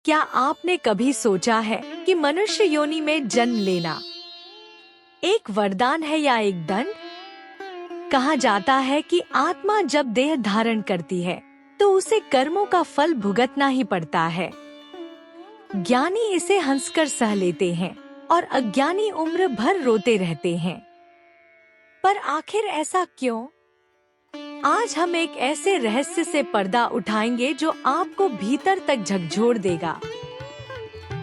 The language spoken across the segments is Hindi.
क्या आपने कभी सोचा है कि मनुष्य योनि में जन्म लेना एक वरदान है या एक दंड? कहा जाता है कि आत्मा जब देह धारण करती है तो उसे कर्मों का फल भुगतना ही पड़ता है। ज्ञानी इसे हंसकर सह लेते हैं और अज्ञानी उम्र भर रोते रहते हैं। पर आखिर ऐसा क्यों? आज हम एक ऐसे रहस्य से पर्दा उठाएंगे जो आपको भीतर तक झकझोर देगा।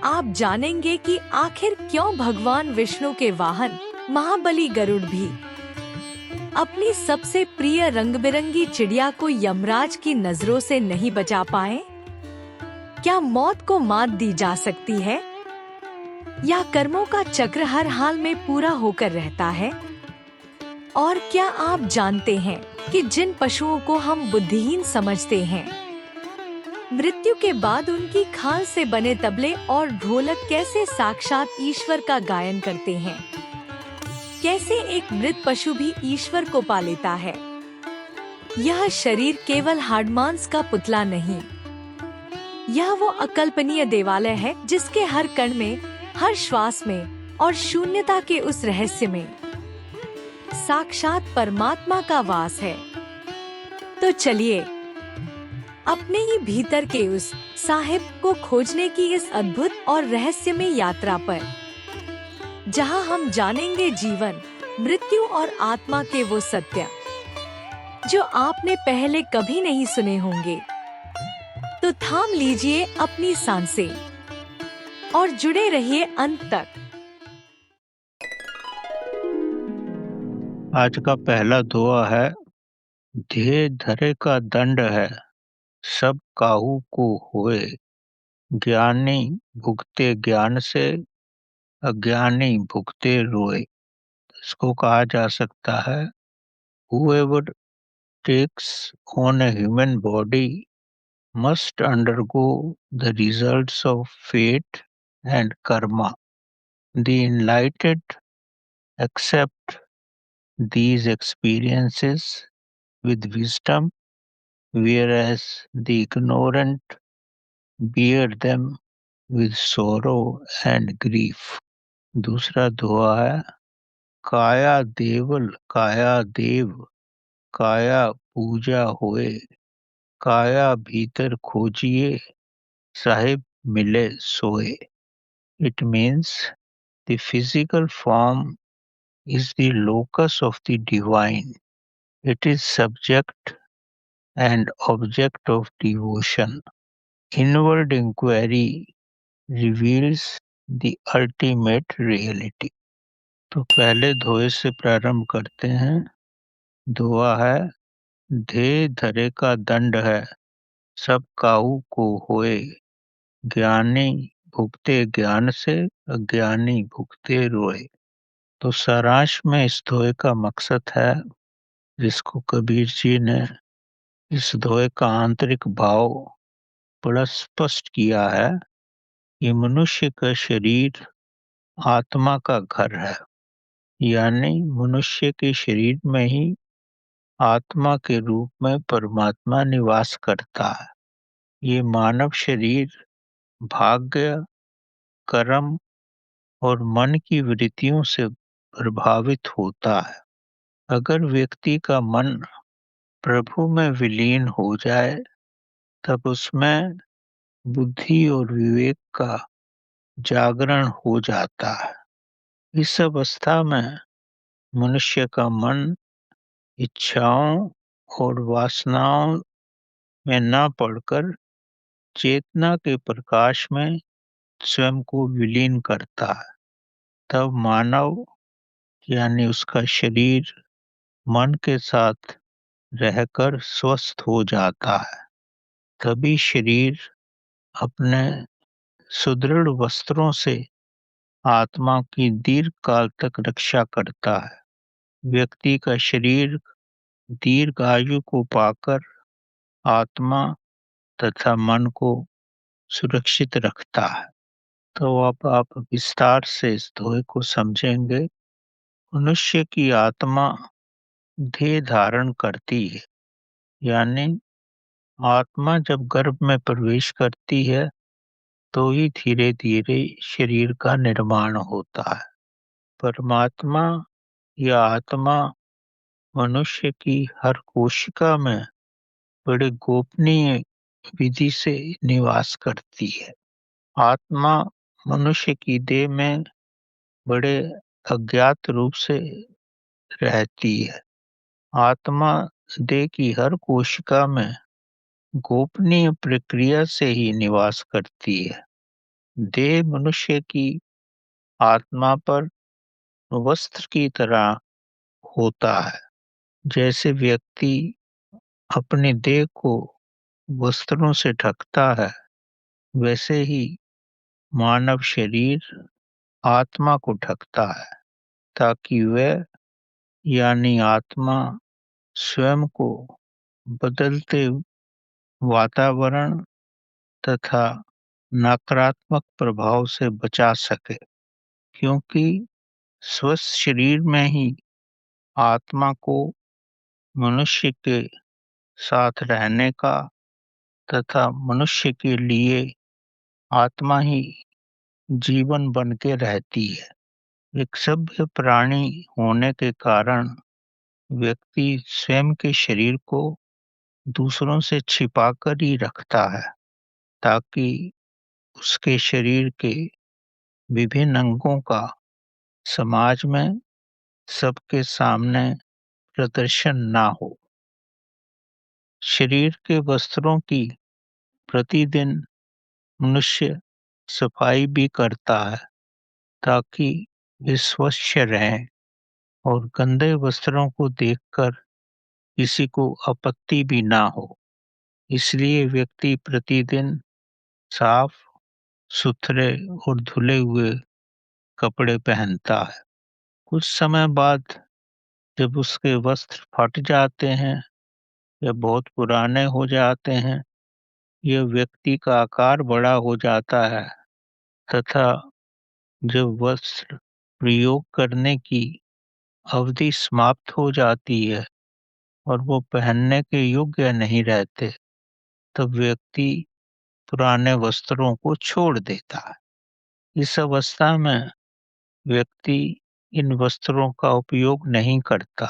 आप जानेंगे कि आखिर क्यों भगवान विष्णु के वाहन महाबली गरुड़ भी अपनी सबसे प्रिय रंग बिरंगी चिड़िया को यमराज की नजरों से नहीं बचा पाए। क्या मौत को मात दी जा सकती है या कर्मों का चक्र हर हाल में पूरा होकर रहता है? और क्या आप जानते हैं कि जिन पशुओं को हम बुद्धिहीन समझते हैं, मृत्यु के बाद उनकी खाल से बने तबले और ढोलक कैसे साक्षात ईश्वर का गायन करते हैं? कैसे एक मृत पशु भी ईश्वर को पा लेता है? यह शरीर केवल हाडमांस का पुतला नहीं, यह वो अकल्पनीय देवालय है जिसके हर कण में, हर श्वास में और शून्यता के उस रहस्य में साक्षात परमात्मा का वास है। तो चलिए अपने ही भीतर के उस साहिब को खोजने की इस अद्भुत और रहस्यमय यात्रा पर, जहां हम जानेंगे जीवन, मृत्यु और आत्मा के वो सत्य जो आपने पहले कभी नहीं सुने होंगे। तो थाम लीजिए अपनी सांसें और जुड़े रहिए अंत तक। आज का पहला दुआ है। धे धरे का दंड है, सब काहू को होए। ज्ञानी भुगते ज्ञान से, अज्ञानी भुगते रोए। इसको कहा जा सकता है, whoever takes on a human body must undergo the results of fate and karma. The enlightened accept these experiences with wisdom, whereas the ignorant bear them with sorrow and grief. दूसरा दुआ है, काया देवल काया देव, काया पूजा होए। काया भीतर खोजिए, साहिब मिले सोए। It means the physical form is the locus of the divine. It is subject and object of devotion. Inward inquiry reveals the ultimate reality. तो पहले धोए से प्रारंभ करते हैं। धोआ है, धे धरे का दंड है, सब काहू को होए। ज्ञानी भुगते ज्ञान से, अज्ञानी भुगते रोए। तो सारांश में इस धोए का मकसद है, जिसको कबीर जी ने इस धोए का आंतरिक भाव बड़ा स्पष्ट किया है कि मनुष्य का शरीर आत्मा का घर है, यानी मनुष्य के शरीर में ही आत्मा के रूप में परमात्मा निवास करता है। ये मानव शरीर भाग्य, कर्म और मन की वृत्तियों से प्रभावित होता है। अगर व्यक्ति का मन प्रभु में विलीन हो जाए, तब उसमें बुद्धि और विवेक का जागरण हो जाता है। इस अवस्था में मनुष्य का मन इच्छाओं और वासनाओं में न पड़कर चेतना के प्रकाश में स्वयं को विलीन करता है। तब मानव यानी उसका शरीर मन के साथ रहकर स्वस्थ हो जाता है। तभी शरीर अपने सुदृढ़ वस्त्रों से आत्मा की दीर्घ काल तक रक्षा करता है। व्यक्ति का शरीर दीर्घ आयु को पाकर आत्मा तथा मन को सुरक्षित रखता है। तो अब आप विस्तार से इस धोए को समझेंगे। मनुष्य की आत्मा देह धारण करती है, यानी आत्मा जब गर्भ में प्रवेश करती है तो ही धीरे धीरे शरीर का निर्माण होता है। परमात्मा या आत्मा मनुष्य की हर कोशिका में बड़े गोपनीय विधि से निवास करती है। आत्मा मनुष्य की देह में बड़े अज्ञात रूप से रहती है। आत्मा देह की हर कोशिका में गोपनीय प्रक्रिया से ही निवास करती है। देह मनुष्य की आत्मा पर वस्त्र की तरह होता है। जैसे व्यक्ति अपने देह को वस्त्रों से ढकता है, वैसे ही मानव शरीर आत्मा को ढकता है, ताकि वह यानी आत्मा स्वयं को बदलते वातावरण तथा नकारात्मक प्रभाव से बचा सके। क्योंकि स्वस्थ शरीर में ही आत्मा को मनुष्य के साथ रहने का तथा मनुष्य के लिए आत्मा ही जीवन बन के रहती है। एक सभ्य प्राणी होने के कारण व्यक्ति स्वयं के शरीर को दूसरों से छिपाकर ही रखता है, ताकि उसके शरीर के विभिन्न अंगों का समाज में सबके सामने प्रदर्शन ना हो। शरीर के वस्त्रों की प्रतिदिन मनुष्य सफाई भी करता है, ताकि वे स्वच्छ रहें और गंदे वस्त्रों को देखकर किसी को आपत्ति भी ना हो। इसलिए व्यक्ति प्रतिदिन साफ सुथरे और धुले हुए कपड़े पहनता है। कुछ समय बाद जब उसके वस्त्र फट जाते हैं या बहुत पुराने हो जाते हैं, यह व्यक्ति का आकार बड़ा हो जाता है तथा जब वस्त्र प्रयोग करने की अवधि समाप्त हो जाती है और वो पहनने के योग्य नहीं रहते, तब व्यक्ति पुराने वस्त्रों को छोड़ देता है। इस अवस्था में व्यक्ति इन वस्त्रों का उपयोग नहीं करता।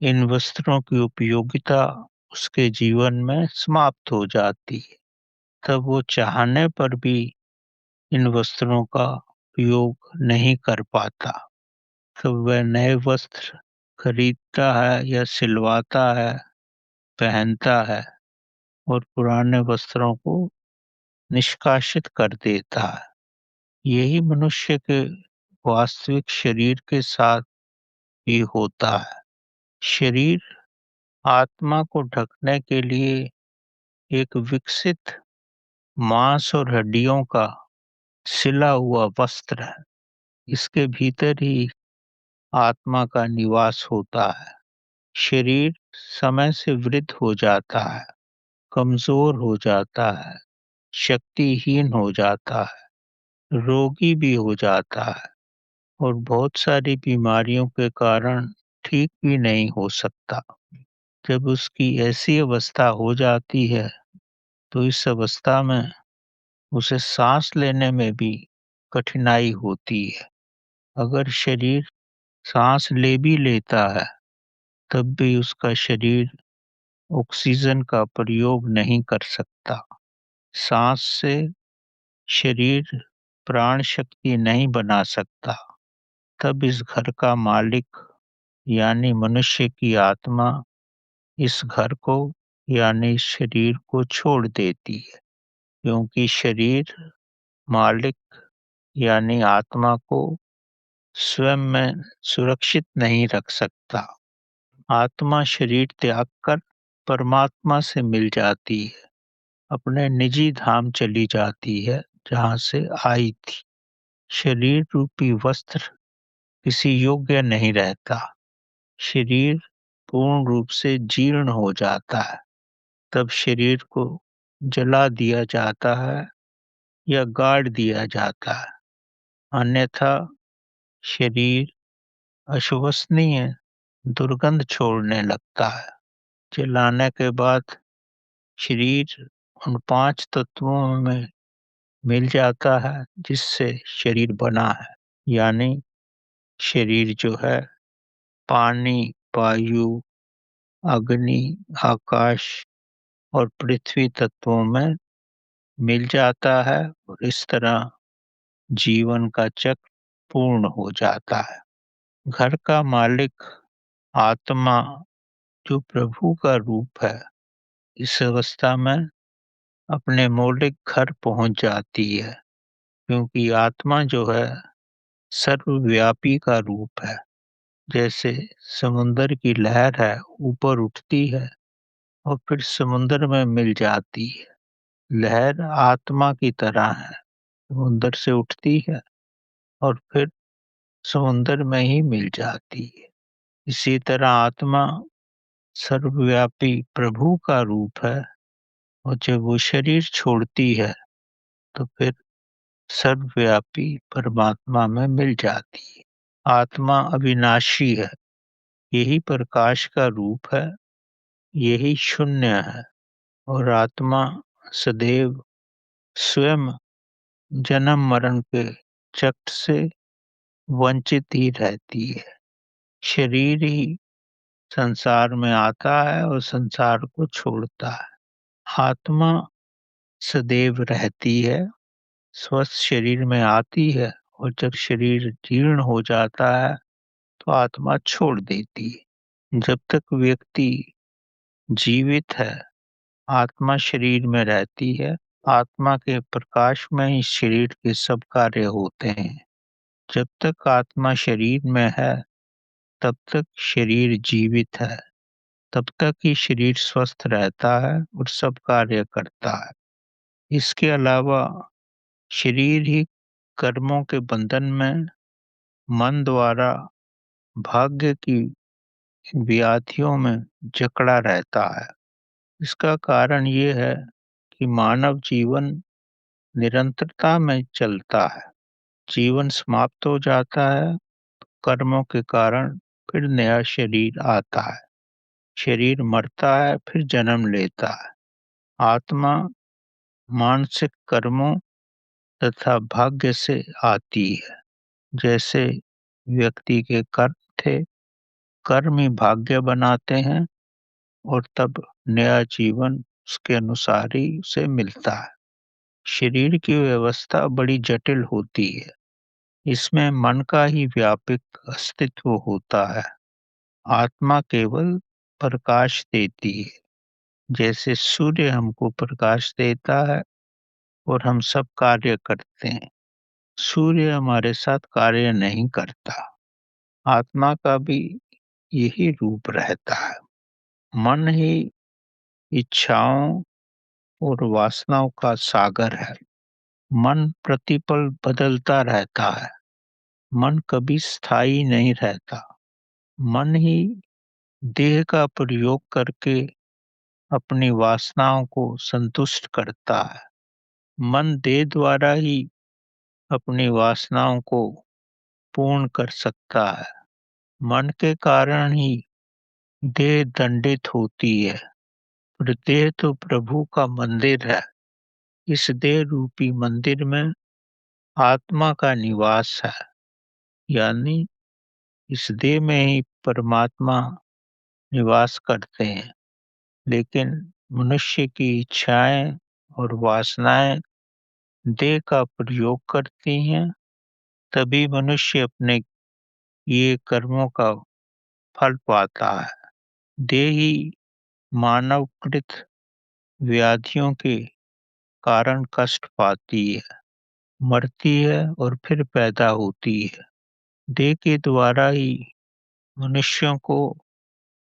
इन वस्त्रों की उपयोगिता उसके जीवन में समाप्त हो जाती है। तब वो चाहने पर भी इन वस्त्रों का उपयोग नहीं कर पाता। तब वह नए वस्त्र खरीदता है या सिलवाता है, पहनता है और पुराने वस्त्रों को निष्कासित कर देता है। यही मनुष्य के वास्तविक शरीर के साथ भी होता है। शरीर आत्मा को ढकने के लिए एक विकसित मांस और हड्डियों का सिला हुआ वस्त्र है। इसके भीतर ही आत्मा का निवास होता है। शरीर समय से वृद्ध हो जाता है, कमजोर हो जाता है, शक्तिहीन हो जाता है, रोगी भी हो जाता है और बहुत सारी बीमारियों के कारण ठीक भी नहीं हो सकता। जब उसकी ऐसी अवस्था हो जाती है, तो इस अवस्था में उसे सांस लेने में भी कठिनाई होती है। अगर शरीर सांस ले भी लेता है, तब भी उसका शरीर ऑक्सीजन का प्रयोग नहीं कर सकता। सांस से शरीर प्राण शक्ति नहीं बना सकता। तब इस घर का मालिक यानी मनुष्य की आत्मा इस घर को यानी इस शरीर को छोड़ देती है, क्योंकि शरीर मालिक यानी आत्मा को स्वयं में सुरक्षित नहीं रख सकता। आत्मा शरीर त्याग कर परमात्मा से मिल जाती है, अपने निजी धाम चली जाती है जहाँ से आई थी। शरीर रूपी वस्त्र किसी योग्य नहीं रहता। शरीर पूर्ण रूप से जीर्ण हो जाता है, तब शरीर को जला दिया जाता है या गाड़ दिया जाता है। अन्यथा शरीर अश्वसनीय दुर्गंध छोड़ने लगता है। जलाने के बाद शरीर उन 5 तत्वों में मिल जाता है जिससे शरीर बना है। यानी शरीर जो है पानी, वायु, अग्नि, आकाश और पृथ्वी तत्वों में मिल जाता है और इस तरह जीवन का चक्र पूर्ण हो जाता है। घर का मालिक आत्मा जो प्रभु का रूप है, इस अवस्था में अपने मौलिक घर पहुंच जाती है, क्योंकि आत्मा जो है सर्वव्यापी का रूप है। जैसे समुंदर की लहर है, ऊपर उठती है और फिर समुंदर में मिल जाती है। लहर आत्मा की तरह है, समुंदर से उठती है और फिर समुंदर में ही मिल जाती है। इसी तरह आत्मा सर्वव्यापी प्रभु का रूप है और जब वो शरीर छोड़ती है तो फिर सर्वव्यापी परमात्मा में मिल जाती है। आत्मा अविनाशी है, यही प्रकाश का रूप है, यही शून्य है और आत्मा सदैव स्वयं जन्म मरण के चक्र से वंचित ही रहती है। शरीर ही संसार में आता है और संसार को छोड़ता है। आत्मा सदैव रहती है, स्वस्थ शरीर में आती है और जब शरीर जीर्ण हो जाता है तो आत्मा छोड़ देती है। जब तक व्यक्ति जीवित है, आत्मा शरीर में रहती है। आत्मा के प्रकाश में ही शरीर के सब कार्य होते हैं। जब तक आत्मा शरीर में है, तब तक शरीर जीवित है, तब तक ही शरीर स्वस्थ रहता है और सब कार्य करता है। इसके अलावा शरीर ही कर्मों के बंधन में मन द्वारा भाग्य की व्याधियों में जकड़ा रहता है। इसका कारण ये है कि मानव जीवन निरंतरता में चलता है। जीवन समाप्त हो जाता है, कर्मों के कारण फिर नया शरीर आता है। शरीर मरता है, फिर जन्म लेता है। आत्मा मानसिक कर्मों तथा भाग्य से आती है। जैसे व्यक्ति के कर्म थे, कर्म ही भाग्य बनाते हैं और तब नया जीवन उसके अनुसार ही उसे मिलता है। शरीर की व्यवस्था बड़ी जटिल होती है। इसमें मन का ही व्यापक अस्तित्व होता है। आत्मा केवल प्रकाश देती है। जैसे सूर्य हमको प्रकाश देता है और हम सब कार्य करते हैं। सूर्य हमारे साथ कार्य नहीं करता। आत्मा का भी यही रूप रहता है। मन ही इच्छाओं और वासनाओं का सागर है। मन प्रतिपल बदलता रहता है। मन कभी स्थायी नहीं रहता। मन ही देह का प्रयोग करके अपनी वासनाओं को संतुष्ट करता है। मन देह द्वारा ही अपनी वासनाओं को पूर्ण कर सकता है। मन के कारण ही देह दंडित होती है। और देह तो प्रभु का मंदिर है। इस देह रूपी मंदिर में आत्मा का निवास है। यानी इस देह में ही परमात्मा निवास करते हैं। लेकिन मनुष्य की इच्छाएं और वासनाएं देह का प्रयोग करती हैं, तभी मनुष्य अपने ये कर्मों का फल पाता है। देह ही मानवकृत व्याधियों के कारण कष्ट पाती है, मरती है और फिर पैदा होती है। देह के द्वारा ही मनुष्यों को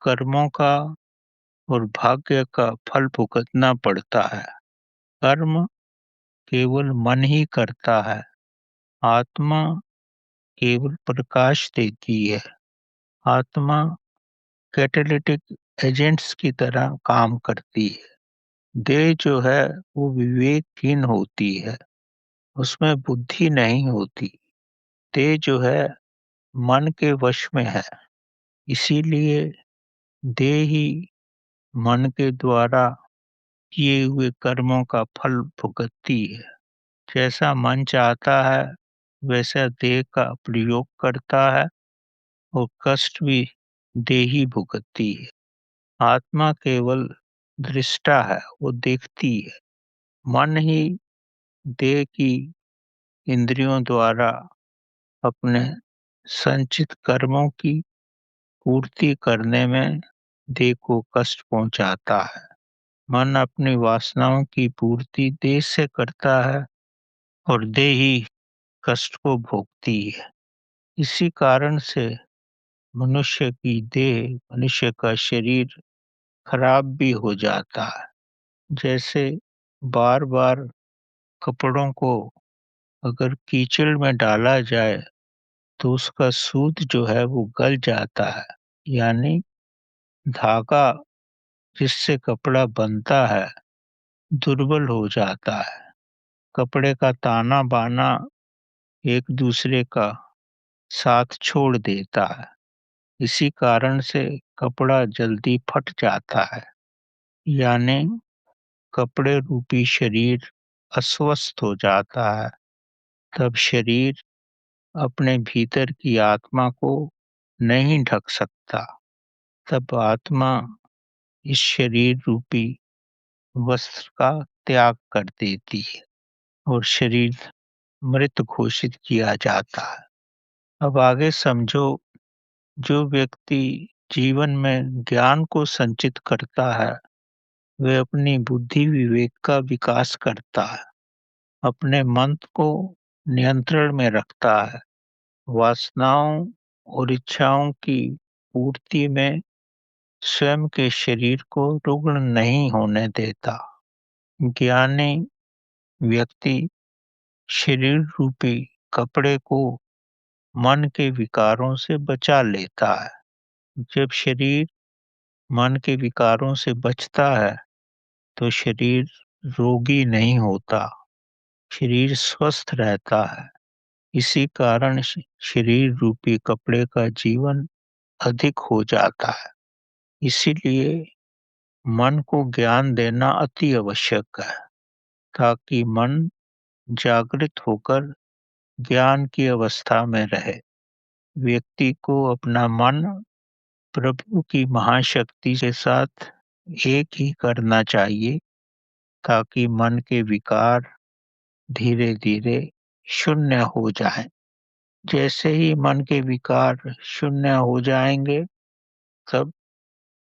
कर्मों का और भाग्य का फल भुगतना पड़ता है। कर्म केवल मन ही करता है। आत्मा केवल प्रकाश देती है। आत्मा कैटालिटिक एजेंट्स की तरह काम करती है। देह जो है वो विवेकहीन होती है, उसमें बुद्धि नहीं होती। देह जो है मन के वश में है, इसीलिए देह ही मन के द्वारा किए हुए कर्मों का फल भुगतती है। जैसा मन चाहता है वैसा देह का प्रयोग करता है और कष्ट भी देह ही भुगतती है। आत्मा केवल दृष्टा है, वो देखती है। मन ही देह की इंद्रियों द्वारा अपने संचित कर्मों की पूर्ति करने में देह को कष्ट पहुंचाता है। मन अपनी वासनाओं की पूर्ति देह से करता है और देह ही कष्ट को भोगती है। इसी कारण से मनुष्य की देह, मनुष्य का शरीर खराब भी हो जाता है। जैसे बार बार कपड़ों को अगर कीचड़ में डाला जाए तो उसका सूत जो है वो गल जाता है, यानी धागा जिससे कपड़ा बनता है दुर्बल हो जाता है। कपड़े का ताना बाना एक दूसरे का साथ छोड़ देता है। इसी कारण से कपड़ा जल्दी फट जाता है, यानी कपड़े रूपी शरीर अस्वस्थ हो जाता है। तब शरीर अपने भीतर की आत्मा को नहीं ढक सकता। तब आत्मा इस शरीर रूपी वस्त्र का त्याग कर देती है और शरीर मृत घोषित किया जाता है। अब आगे समझो, जो व्यक्ति जीवन में ज्ञान को संचित करता है वह अपनी बुद्धि विवेक का विकास करता है, अपने मन को नियंत्रण में रखता है, वासनाओं और इच्छाओं की पूर्ति में स्वयं के शरीर को रुग्ण नहीं होने देता। ज्ञानी व्यक्ति शरीर रूपी कपड़े को मन के विकारों से बचा लेता है। जब शरीर मन के विकारों से बचता है तो शरीर रोगी नहीं होता, शरीर स्वस्थ रहता है। इसी कारण शरीर रूपी कपड़े का जीवन अधिक हो जाता है। इसीलिए मन को ज्ञान देना अति आवश्यक है, ताकि मन जागृत होकर ज्ञान की अवस्था में रहे। व्यक्ति को अपना मन प्रभु की महाशक्ति के साथ एक ही करना चाहिए, ताकि मन के विकार धीरे धीरे शून्य हो जाएं। जैसे ही मन के विकार शून्य हो जाएंगे तब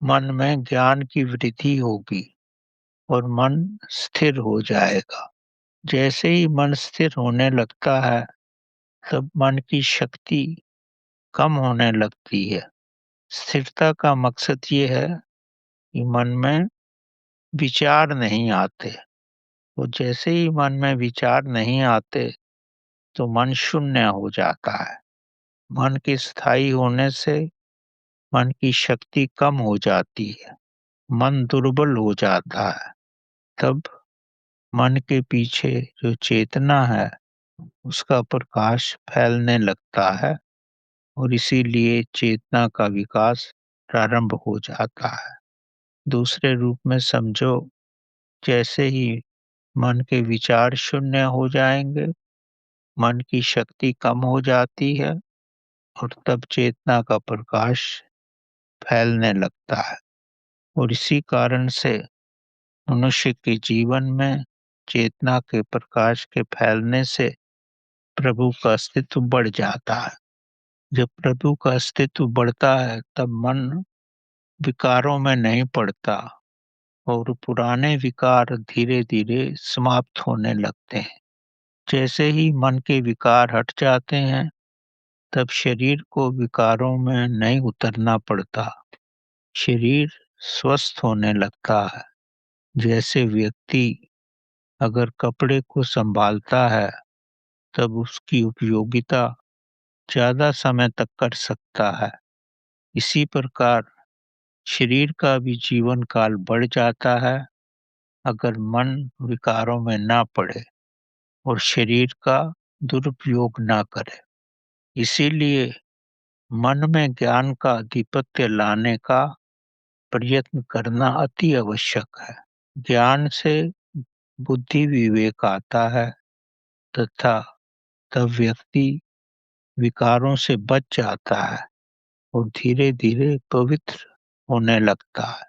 मन में ज्ञान की वृद्धि होगी और मन स्थिर हो जाएगा। जैसे ही मन स्थिर होने लगता है तब मन की शक्ति कम होने लगती है। स्थिरता का मकसद ये है कि मन में विचार नहीं आते, और जैसे ही मन में विचार नहीं आते तो मन शून्य हो जाता है। मन के स्थायी होने से मन की शक्ति कम हो जाती है, मन दुर्बल हो जाता है। तब मन के पीछे जो चेतना है उसका प्रकाश फैलने लगता है और इसीलिए चेतना का विकास प्रारंभ हो जाता है। दूसरे रूप में समझो, जैसे ही मन के विचार शून्य हो जाएंगे, मन की शक्ति कम हो जाती है और तब चेतना का प्रकाश फैलने लगता है। और इसी कारण से मनुष्य के जीवन में चेतना के प्रकाश के फैलने से प्रभु का अस्तित्व बढ़ जाता है। जब प्रभु का अस्तित्व बढ़ता है तब मन विकारों में नहीं पड़ता और पुराने विकार धीरे धीरे समाप्त होने लगते हैं। जैसे ही मन के विकार हट जाते हैं तब शरीर को विकारों में नहीं उतरना पड़ता, शरीर स्वस्थ होने लगता है। जैसे व्यक्ति अगर कपड़े को संभालता है तब उसकी उपयोगिता ज्यादा समय तक कर सकता है। इसी प्रकार शरीर का भी जीवन काल बढ़ जाता है अगर मन विकारों में ना पड़े और शरीर का दुरुपयोग ना करे। इसीलिए मन में ज्ञान का आधिपत्य लाने का प्रयत्न करना अति आवश्यक है। ज्ञान से बुद्धि विवेक आता है तथा तब व्यक्ति विकारों से बच जाता है और धीरे धीरे पवित्र होने लगता है।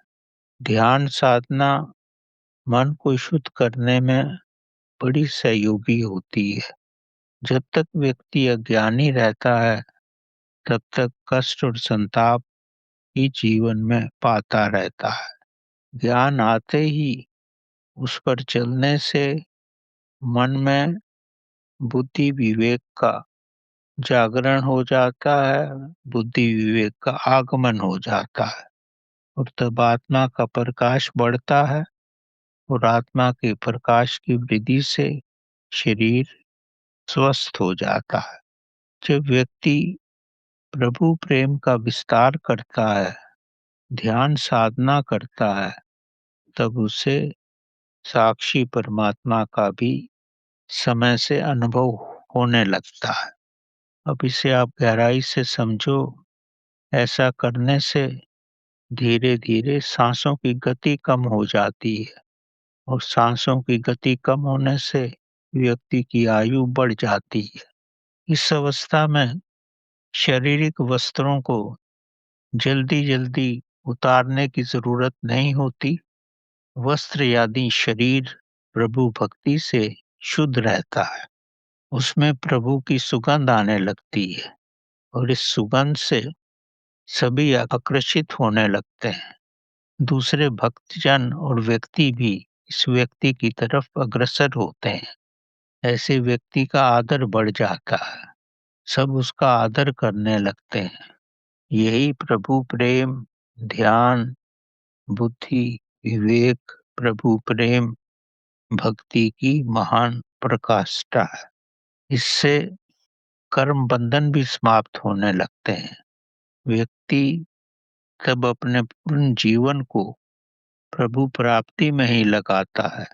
ध्यान साधना मन को शुद्ध करने में बड़ी सहयोगी होती है। जब तक व्यक्ति अज्ञानी रहता है तब तक कष्ट और संताप ही जीवन में पाता रहता है। ज्ञान आते ही उस पर चलने से मन में बुद्धि विवेक का जागरण हो जाता है, बुद्धि विवेक का आगमन हो जाता है और तब आत्मा का प्रकाश बढ़ता है और आत्मा के प्रकाश की वृद्धि से शरीर स्वस्थ हो जाता है। जब व्यक्ति प्रभु प्रेम का विस्तार करता है, ध्यान साधना करता है, तब उसे साक्षी परमात्मा का भी समय से अनुभव होने लगता है। अब इसे आप गहराई से समझो। ऐसा करने से धीरे धीरे सांसों की गति कम हो जाती है और सांसों की गति कम होने से व्यक्ति की आयु बढ़ जाती है। इस अवस्था में शारीरिक वस्त्रों को जल्दी जल्दी उतारने की जरूरत नहीं होती। वस्त्र यानी शरीर प्रभु भक्ति से शुद्ध रहता है। उसमें प्रभु की सुगंध आने लगती है और इस सुगंध से सभी आकर्षित होने लगते हैं। दूसरे भक्तजन और व्यक्ति भी इस व्यक्ति की तरफ अग्रसर होते हैं। ऐसे व्यक्ति का आदर बढ़ जाता है, सब उसका आदर करने लगते हैं। यही प्रभु प्रेम, ध्यान, बुद्धि, विवेक, प्रभु प्रेम, भक्ति की महान प्रकाष्ठा है। इससे कर्म बंधन भी समाप्त होने लगते हैं। व्यक्ति तब अपने पूर्ण जीवन को प्रभु प्राप्ति में ही लगाता है।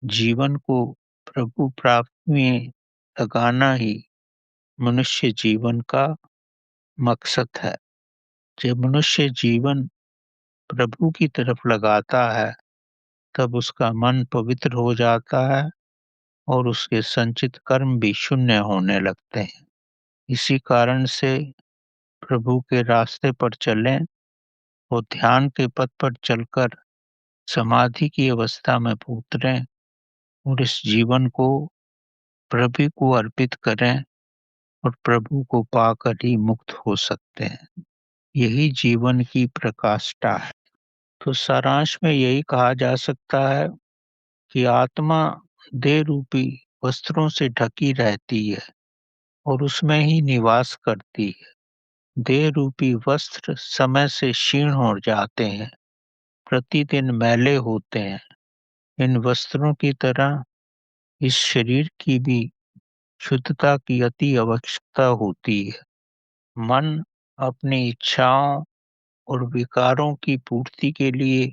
जीवन को प्रभु प्राप्ति में लगाना ही मनुष्य जीवन का मकसद है। जब मनुष्य जीवन प्रभु की तरफ लगाता है तब उसका मन पवित्र हो जाता है और उसके संचित कर्म भी शून्य होने लगते हैं। इसी कारण से प्रभु के रास्ते पर चलें और ध्यान के पथ पर चलकर समाधि की अवस्था में उतरें और इस जीवन को प्रभु को अर्पित करें और प्रभु को पाकर ही मुक्त हो सकते हैं। यही जीवन की प्रकाष्ठा है। तो सारांश में यही कहा जा सकता है कि आत्मा देह रूपी वस्त्रों से ढकी रहती है और उसमें ही निवास करती है। देह रूपी वस्त्र समय से क्षीण हो जाते हैं, प्रतिदिन मैले होते हैं। इन वस्त्रों की तरह इस शरीर की भी शुद्धता की अति आवश्यकता होती है। मन अपनी इच्छाओं और विकारों की पूर्ति के लिए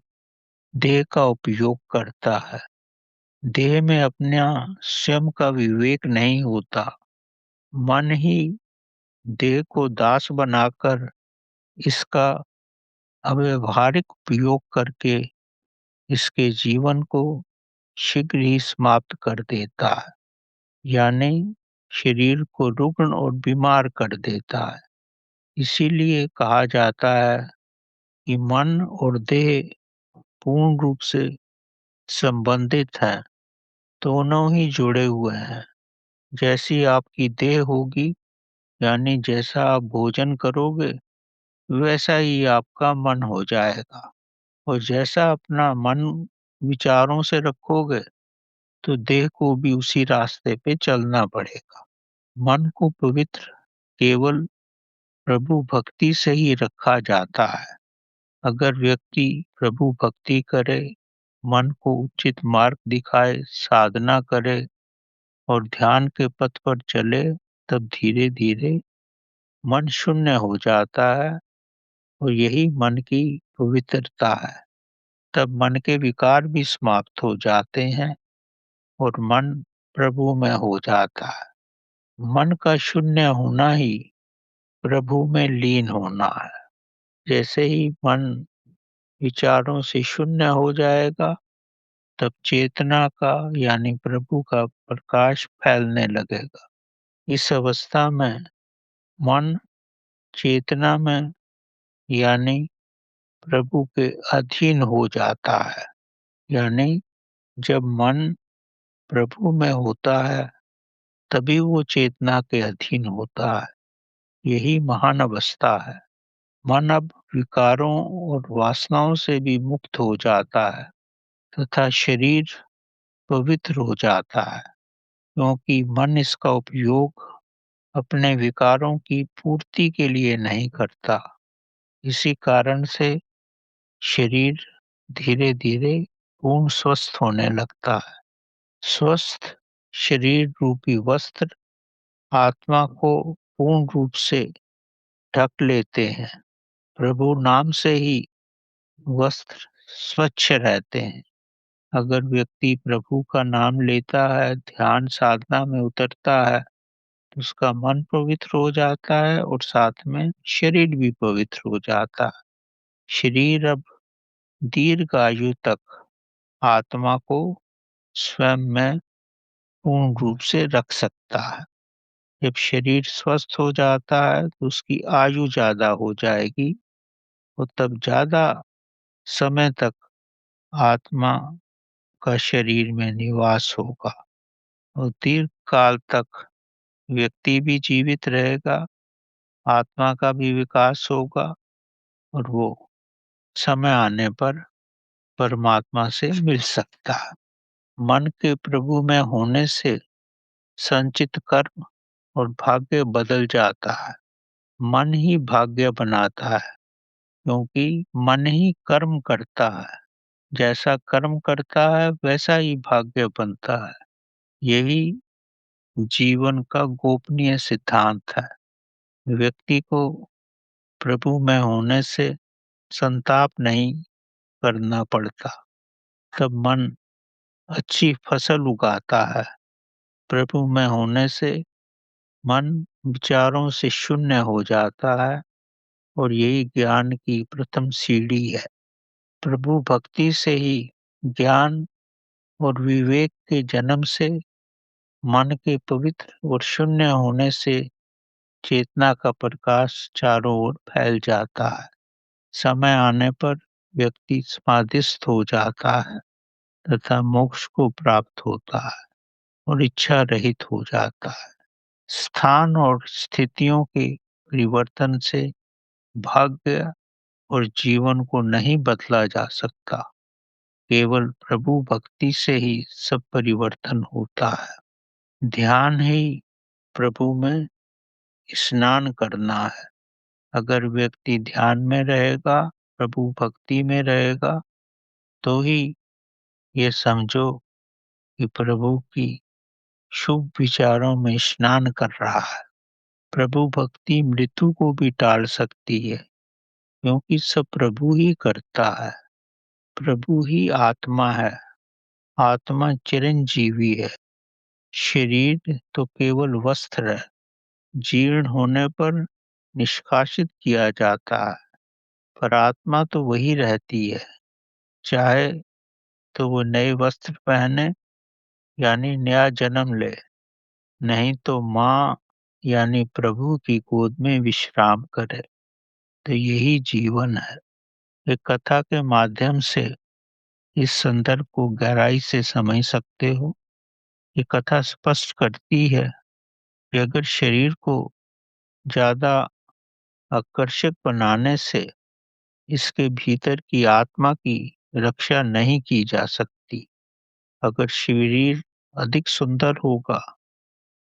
देह का उपयोग करता है। देह में अपना स्वयं का विवेक नहीं होता। मन ही देह को दास बनाकर इसका अव्यावहारिक उपयोग करके इसके जीवन को शीघ्र ही समाप्त कर देता है, यानी शरीर को रुग्ण और बीमार कर देता है। इसीलिए कहा जाता है कि मन और देह पूर्ण रूप से संबंधित हैं, दोनों ही जुड़े हुए हैं। जैसी आपकी देह होगी, यानी जैसा आप भोजन करोगे, वैसा ही आपका मन हो जाएगा और जैसा अपना मन विचारों से रखोगे, तो देह को भी उसी रास्ते पे चलना पड़ेगा। मन को पवित्र केवल प्रभु भक्ति से ही रखा जाता है। अगर व्यक्ति प्रभु भक्ति करे, मन को उचित मार्ग दिखाए, साधना करे और ध्यान के पथ पर चले, तब धीरे धीरे मन शून्य हो जाता है और यही मन की पवित्रता है। तब मन के विकार भी समाप्त हो जाते हैं और मन प्रभु में हो जाता है। मन का शून्य होना ही प्रभु में लीन होना है। जैसे ही मन विचारों से शून्य हो जाएगा, तब चेतना का यानी प्रभु का प्रकाश फैलने लगेगा। इस अवस्था में मन चेतना में यानी प्रभु के अधीन हो जाता है। यानी जब मन प्रभु में होता है तभी वो चेतना के अधीन होता है। यही महान अवस्था है। मन अब विकारों और वासनाओं से भी मुक्त हो जाता है तथा शरीर पवित्र हो जाता है, क्योंकि मन इसका उपयोग अपने विकारों की पूर्ति के लिए नहीं करता। इसी कारण से शरीर धीरे-धीरे पूर्ण स्वस्थ होने लगता है। स्वस्थ शरीर रूपी वस्त्र आत्मा को पूर्ण रूप से ढक लेते हैं। प्रभु नाम से ही वस्त्र स्वच्छ रहते हैं। अगर व्यक्ति प्रभु का नाम लेता है, ध्यान साधना में उतरता है, तो उसका मन पवित्र हो जाता है और साथ में शरीर भी पवित्र हो जाता है। शरीर अब दीर्घ आयु तक आत्मा को स्वयं में पूर्ण रूप से रख सकता है। जब शरीर स्वस्थ हो जाता है तो उसकी आयु ज़्यादा हो जाएगी और तब ज़्यादा समय तक आत्मा का शरीर में निवास होगा और दीर्घ काल तक व्यक्ति भी जीवित रहेगा, आत्मा का भी विकास होगा और वो समय आने पर परमात्मा से मिल सकता है। मन के प्रभु में होने से संचित कर्म और भाग्य बदल जाता है। मन ही भाग्य बनाता है, क्योंकि मन ही कर्म करता है। जैसा कर्म करता है वैसा ही भाग्य बनता है। यही जीवन का गोपनीय सिद्धांत है। व्यक्ति को प्रभु में होने से संताप नहीं करना पड़ता। तब मन अच्छी फसल उगाता है। प्रभु में होने से मन विचारों से शून्य हो जाता है और यही ज्ञान की प्रथम सीढ़ी है। प्रभु भक्ति से ही ज्ञान और विवेक के जन्म से मन के पवित्र और शून्य होने से चेतना का प्रकाश चारों ओर फैल जाता है। समय आने पर व्यक्ति समाधिस्थ हो जाता है तथा मोक्ष को प्राप्त होता है और इच्छा रहित हो जाता है। स्थान और स्थितियों के परिवर्तन से भाग्य और जीवन को नहीं बदला जा सकता। केवल प्रभु भक्ति से ही सब परिवर्तन होता है। ध्यान ही प्रभु में स्नान करना है। अगर व्यक्ति ध्यान में रहेगा, प्रभु भक्ति में रहेगा, तो ही ये समझो कि प्रभु की शुभ विचारों में स्नान कर रहा है। प्रभु भक्ति मृत्यु को भी टाल सकती है, क्योंकि सब प्रभु ही करता है। प्रभु ही आत्मा है। आत्मा चिरंजीवी है। शरीर तो केवल वस्त्र है। जीर्ण होने पर निष्कासित किया जाता है, पर आत्मा तो वही रहती है। चाहे तो वो नए वस्त्र पहने यानी नया जन्म ले, नहीं तो माँ यानी प्रभु की गोद में विश्राम करे। तो यही जीवन है। एक कथा के माध्यम से इस संदर्भ को गहराई से समझ सकते हो। ये कथा स्पष्ट करती है कि अगर शरीर को ज्यादा आकर्षक बनाने से इसके भीतर की आत्मा की रक्षा नहीं की जा सकती। अगर शरीर अधिक सुंदर होगा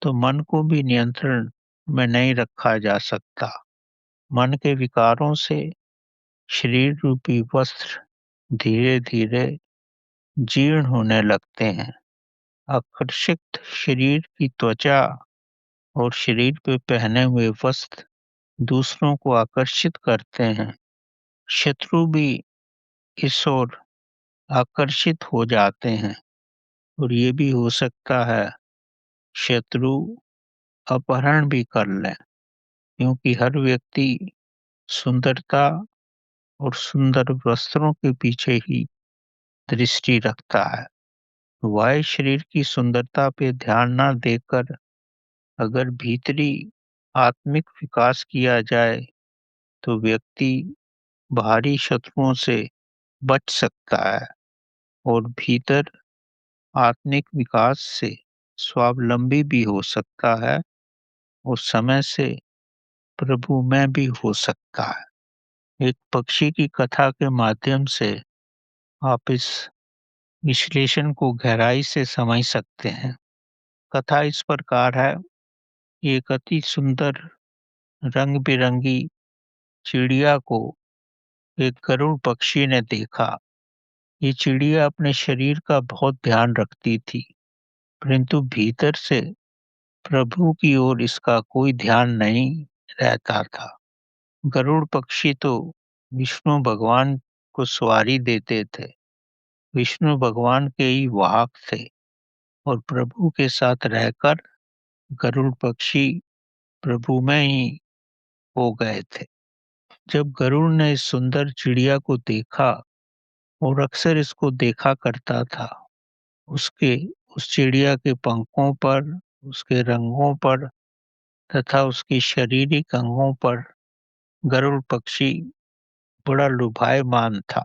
तो मन को भी नियंत्रण में नहीं रखा जा सकता। मन के विकारों से शरीर रूपी वस्त्र धीरे धीरे जीर्ण होने लगते हैं। आकर्षित शरीर की त्वचा और शरीर पे पहने हुए वस्त्र दूसरों को आकर्षित करते हैं। शत्रु भी इस ओर आकर्षित हो जाते हैं और ये भी हो सकता है शत्रु अपहरण भी कर लें, क्योंकि हर व्यक्ति सुंदरता और सुंदर वस्त्रों के पीछे ही दृष्टि रखता है। बाह्य शरीर की सुंदरता पे ध्यान न देकर अगर भीतरी आत्मिक विकास किया जाए तो व्यक्ति बाहरी शत्रुओं से बच सकता है और भीतर आत्मिक विकास से स्वावलंबी भी हो सकता है और समय से प्रभु में भी हो सकता है। एक पक्षी की कथा के माध्यम से आप इस विश्लेषण को गहराई से समझ सकते हैं। कथा इस प्रकार है। एक अति सुंदर रंग बिरंगी चिड़िया को एक गरुड़ पक्षी ने देखा। ये चिड़िया अपने शरीर का बहुत ध्यान रखती थी, परंतु भीतर से प्रभु की ओर इसका कोई ध्यान नहीं रहता था। गरुड़ पक्षी तो विष्णु भगवान को सवारी देते थे, विष्णु भगवान के ही वाहक थे और प्रभु के साथ रहकर गरुड़ पक्षी प्रभु में ही हो गए थे। जब गरुड़ ने इस सुंदर चिड़िया को देखा और अक्सर इसको देखा करता था, उसके उस चिड़िया के पंखों पर, उसके रंगों पर तथा उसकी शारीरिक अंगों पर गरुड़ पक्षी बड़ा लुभायमान था।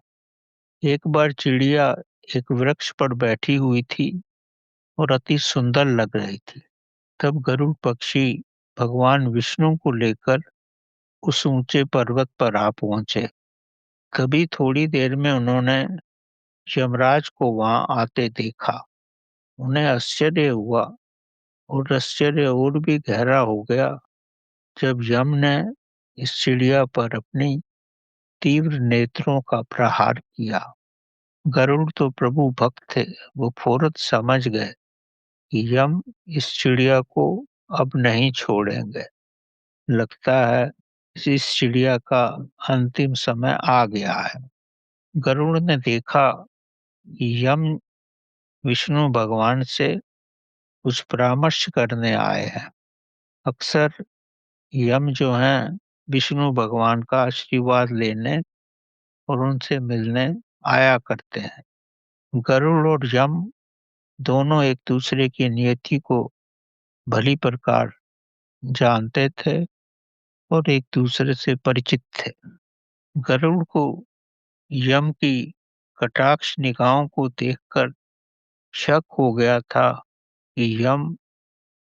एक बार चिड़िया एक वृक्ष पर बैठी हुई थी और अति सुंदर लग रही थी। तब गरुड़ पक्षी भगवान विष्णु को लेकर उस ऊंचे पर्वत पर आ पहुंचे। कभी थोड़ी देर में उन्होंने यमराज को वहां आते देखा। उन्हें आश्चर्य हुआ और आश्चर्य और भी गहरा हो गया जब यम ने इस चिड़िया पर अपनी तीव्र नेत्रों का प्रहार किया। गरुड़ तो प्रभु भक्त थे, वो फौरन समझ गए कि यम इस चिड़िया को अब नहीं छोड़ेंगे। लगता है इस चिड़िया का अंतिम समय आ गया है। गरुड़ ने देखा कि यम विष्णु भगवान से कुछ परामर्श करने आए हैं। अक्सर यम जो हैं विष्णु भगवान का आशीर्वाद लेने और उनसे मिलने आया करते हैं। गरुड़ और यम दोनों एक दूसरे की नियति को भली प्रकार जानते थे और एक दूसरे से परिचित थे। गरुड़ को यम की कटाक्ष निगाहों को देखकर शक हो गया था कि यम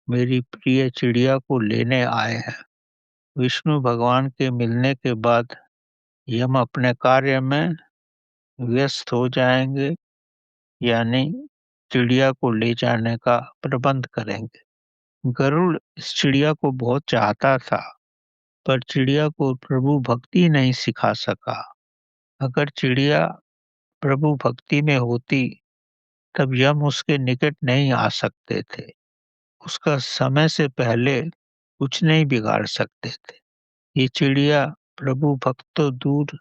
मेरी प्रिय चिड़िया को लेने आए हैं। विष्णु भगवान के मिलने के बाद यम अपने कार्य में व्यस्त हो जाएंगे, यानी चिड़िया को ले जाने का प्रबंध करेंगे। गरुड़ इस चिड़िया को बहुत चाहता था, पर चिड़िया को प्रभु भक्ति नहीं सिखा सका। अगर चिड़िया प्रभु भक्ति में होती तब यम उसके निकट नहीं आ सकते थे। उसका समय से पहले कुछ नहीं बिगाड़ सकते थे। ये चिड़िया प्रभु भक्त तो दूर,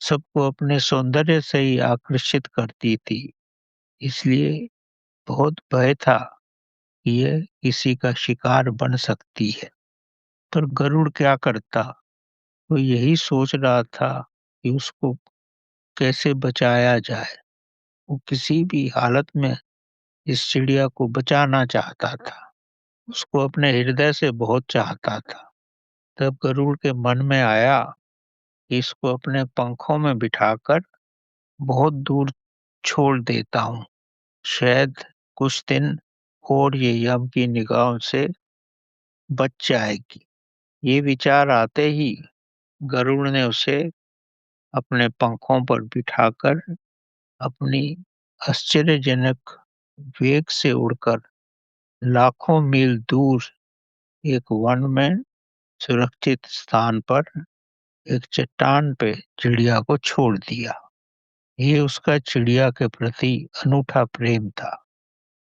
सबको अपने सौंदर्य से ही आकर्षित करती थी। इसलिए बहुत भय था कि यह किसी का शिकार बन सकती है। पर गरुड़ क्या करता? वो यही सोच रहा था कि उसको कैसे बचाया जाए। वो किसी भी हालत में इस चिड़िया को बचाना चाहता था। उसको अपने हृदय से बहुत चाहता था। तब गरुड़ के मन में आया कि इसको अपने पंखों में बिठाकर बहुत दूर छोड़ देता हूँ। शायद कुछ दिन और ये यम की निगाहों से बच जाएगी। ये विचार आते ही गरुड़ ने उसे अपने पंखों पर बिठाकर अपनी आश्चर्यजनक वेग से उड़कर लाखों मील दूर एक वन में सुरक्षित स्थान पर एक चट्टान पे चिड़िया को छोड़ दिया। ये उसका चिड़िया के प्रति अनूठा प्रेम था।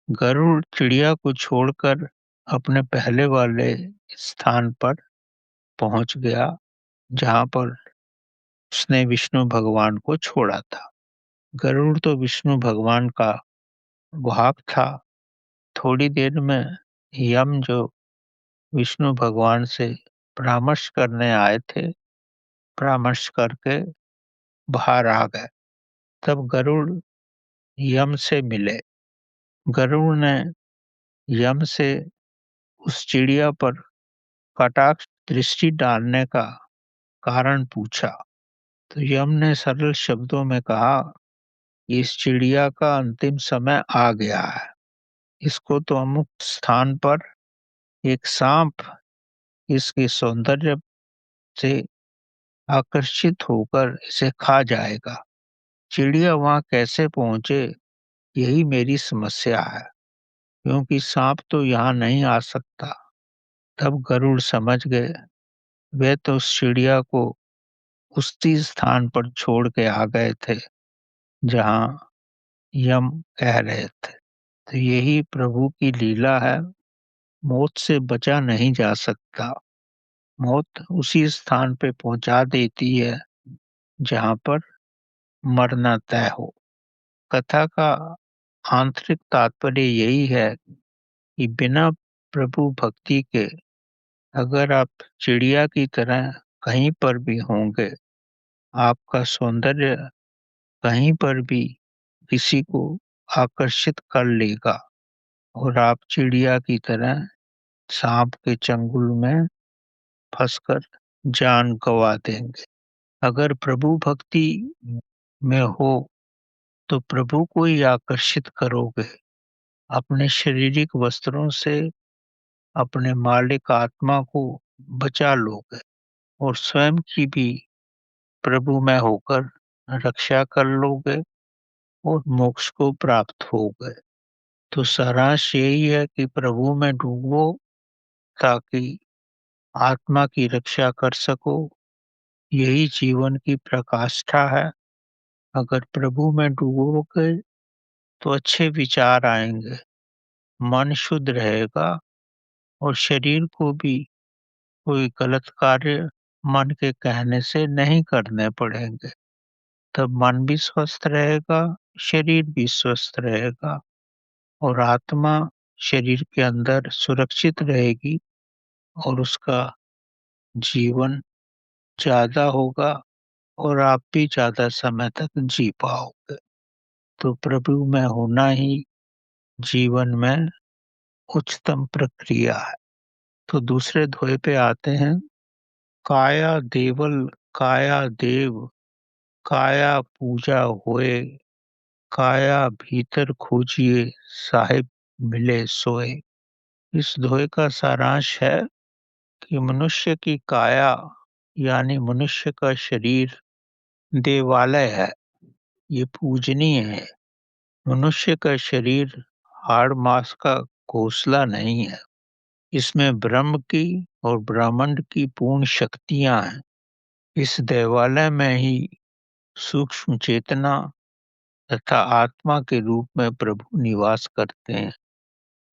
गरुड़ चिड़िया को छोड़कर अपने पहले वाले स्थान पर पहुंच गया, जहां पर उसने विष्णु भगवान को छोड़ा था। गरुड़ तो विष्णु भगवान का वाहक था। थोड़ी देर में यम जो विष्णु भगवान से परामर्श करने आए थे, परामर्श करके बाहर आ गए। तब गरुड़ यम से मिले। गरुड़ ने यम से उस चिड़िया पर कटाक्ष दृष्टि डालने का कारण पूछा, तो यम ने सरल शब्दों में कहा, इस चिड़िया का अंतिम समय आ गया है। इसको तो अमुक स्थान पर एक सांप इसके सौंदर्य से आकर्षित होकर इसे खा जाएगा। चिड़िया वहां कैसे पहुंचे, यही मेरी समस्या है, क्योंकि सांप तो यहाँ नहीं आ सकता। तब गरुड़ समझ गए, वे तो उस चिड़िया को उसी स्थान पर छोड़ के आ गए थे जहाँ यम कह रहे थे। तो यही प्रभु की लीला है, मौत से बचा नहीं जा सकता। मौत उसी स्थान पे पहुंचा देती है जहाँ पर मरना तय हो। कथा का आंतरिक तात्पर्य यही है कि बिना प्रभु भक्ति के अगर आप चिड़िया की तरह कहीं पर भी होंगे, आपका सौंदर्य कहीं पर भी किसी को आकर्षित कर लेगा और आप चिड़िया की तरह सांप के चंगुल में फंसकर जान गंवा देंगे। अगर प्रभु भक्ति में हो तो प्रभु को ही आकर्षित करोगे, अपने शारीरिक वस्त्रों से अपने मालिक आत्मा को बचा लोगे और स्वयं की भी प्रभु में होकर रक्षा कर लोगे और मोक्ष को प्राप्त होगे। तो सारांश यही है कि प्रभु में डूबो ताकि आत्मा की रक्षा कर सको। यही जीवन की प्रकाष्ठा है। अगर प्रभु में डूबोगे तो अच्छे विचार आएंगे, मन शुद्ध रहेगा और शरीर को भी कोई गलत कार्य मन के कहने से नहीं करने पड़ेंगे। तब मन भी स्वस्थ रहेगा, शरीर भी स्वस्थ रहेगा और आत्मा शरीर के अंदर सुरक्षित रहेगी और उसका जीवन ज्यादा होगा और आप भी ज्यादा समय तक जी पाओगे। तो प्रभु में होना ही जीवन में उच्चतम प्रक्रिया है। तो दूसरे दोहे पे आते हैं, काया देवल काया देव, काया पूजा होए, काया भीतर खोजिए साहिब मिले सोए। इस दोहे का सारांश है कि मनुष्य की काया यानी मनुष्य का शरीर देवालय है, ये पूजनीय है। मनुष्य का शरीर हाड़ मांस का घोंसला नहीं है, इसमें ब्रह्म की और ब्रह्मांड की पूर्ण शक्तियां हैं। इस देवालय में ही सूक्ष्म चेतना तथा आत्मा के रूप में प्रभु निवास करते हैं।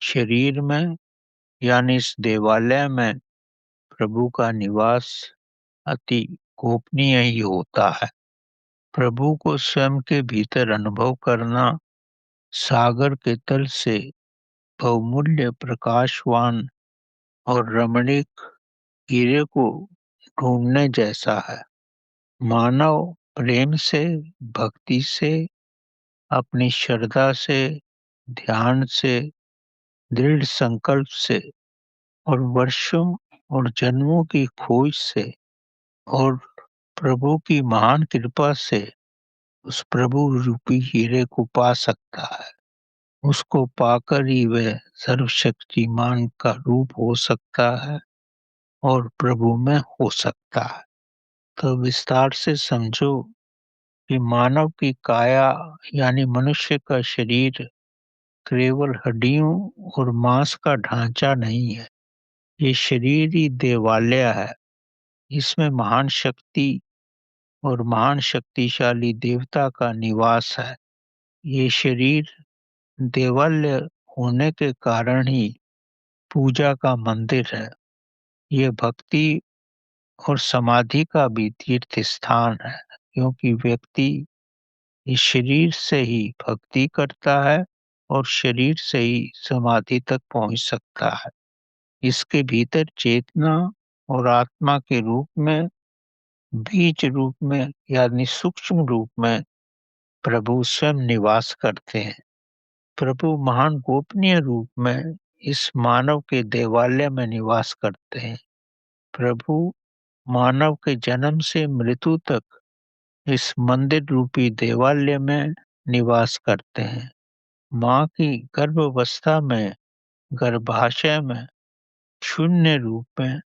शरीर में यानी इस देवालय में प्रभु का निवास अति गोपनीय ही होता है। प्रभु को स्वयं के भीतर अनुभव करना सागर के तल से बहुमूल्य प्रकाशवान और रमणीक हीरे को ढूंढने जैसा है। मानव प्रेम से, भक्ति से, अपनी श्रद्धा से, ध्यान से, दृढ़ संकल्प से और वर्षों और जन्मों की खोज से और प्रभु की महान कृपा से उस प्रभु रूपी हीरे को पा सकता है। उसको पाकर ही वह सर्वशक्तिमान का रूप हो सकता है और प्रभु में हो सकता है। तो विस्तार से समझो कि मानव की काया यानी मनुष्य का शरीर केवल हड्डियों और मांस का ढांचा नहीं है, ये शरीर ही देवालय है। इसमें महान शक्ति और महान शक्तिशाली देवता का निवास है। ये शरीर देवालय होने के कारण ही पूजा का मंदिर है। ये भक्ति और समाधि का भी तीर्थ स्थान है, क्योंकि व्यक्ति इस शरीर से ही भक्ति करता है और शरीर से ही समाधि तक पहुंच सकता है। इसके भीतर चेतना और आत्मा के रूप में, बीज रूप में यानी सूक्ष्म रूप में प्रभु स्वयं निवास करते हैं। प्रभु महान गोपनीय रूप में इस मानव के देवालय में निवास करते हैं। प्रभु मानव के जन्म से मृत्यु तक इस मंदिर रूपी देवालय में निवास करते हैं। माँ की गर्भावस्था में गर्भाशय में शून्य रूप में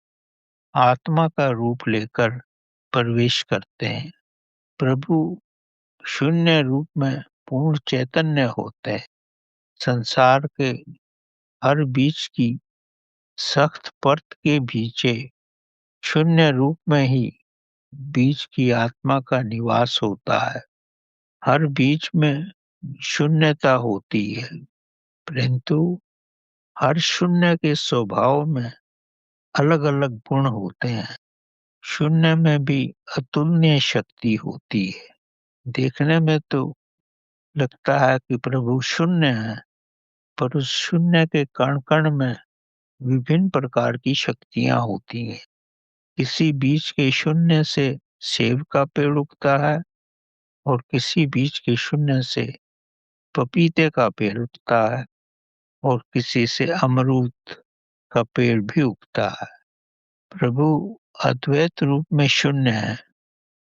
आत्मा का रूप लेकर प्रवेश करते हैं। प्रभु शून्य रूप में पूर्ण चैतन्य होते हैं। संसार के हर बीज की सख्त परत के पीछे शून्य रूप में ही बीज की आत्मा का निवास होता है। हर बीज में शून्यता होती है, परंतु हर शून्य के स्वभाव में अलग-अलग गुण होते हैं। शून्य में भी अतुलनीय शक्ति होती है। देखने में तो लगता है कि प्रभु शून्य है, पर उस शून्य के कण-कण में विभिन्न प्रकार की शक्तियाँ होती हैं। किसी बीज के शून्य से सेब का पेड़ उगता है और किसी बीज के शून्य से पपीते का पेड़ उगता है और किसी से अमरूद का पेड़ भी उगता है। प्रभु अद्वैत रूप में शून्य है,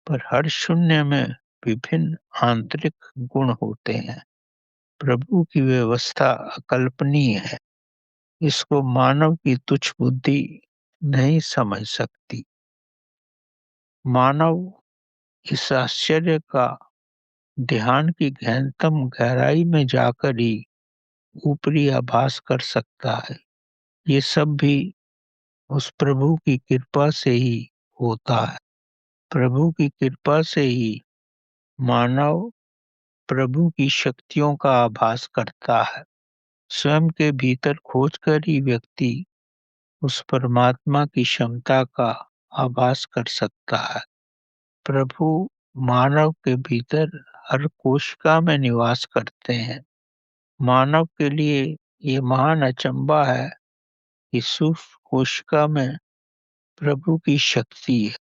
पर हर शून्य में विभिन्न आंतरिक गुण होते हैं। प्रभु की व्यवस्था अकल्पनीय है। इसको मानव की तुच्छ बुद्धि नहीं समझ सकती। मानव इस आश्चर्य का ध्यान की गहनतम गहराई में जाकर ही ऊपरी आभास कर सकता है। ये सब भी उस प्रभु की कृपा से ही होता है। प्रभु की कृपा से ही मानव प्रभु की शक्तियों का आभास करता है। स्वयं के भीतर खोजकर ही व्यक्ति उस परमात्मा की क्षमता का आभास कर सकता है। प्रभु मानव के भीतर हर कोशिका में निवास करते हैं। मानव के लिए ये महान अचंबा है कि सूक्ष्म कोशिका में प्रभु की शक्ति है।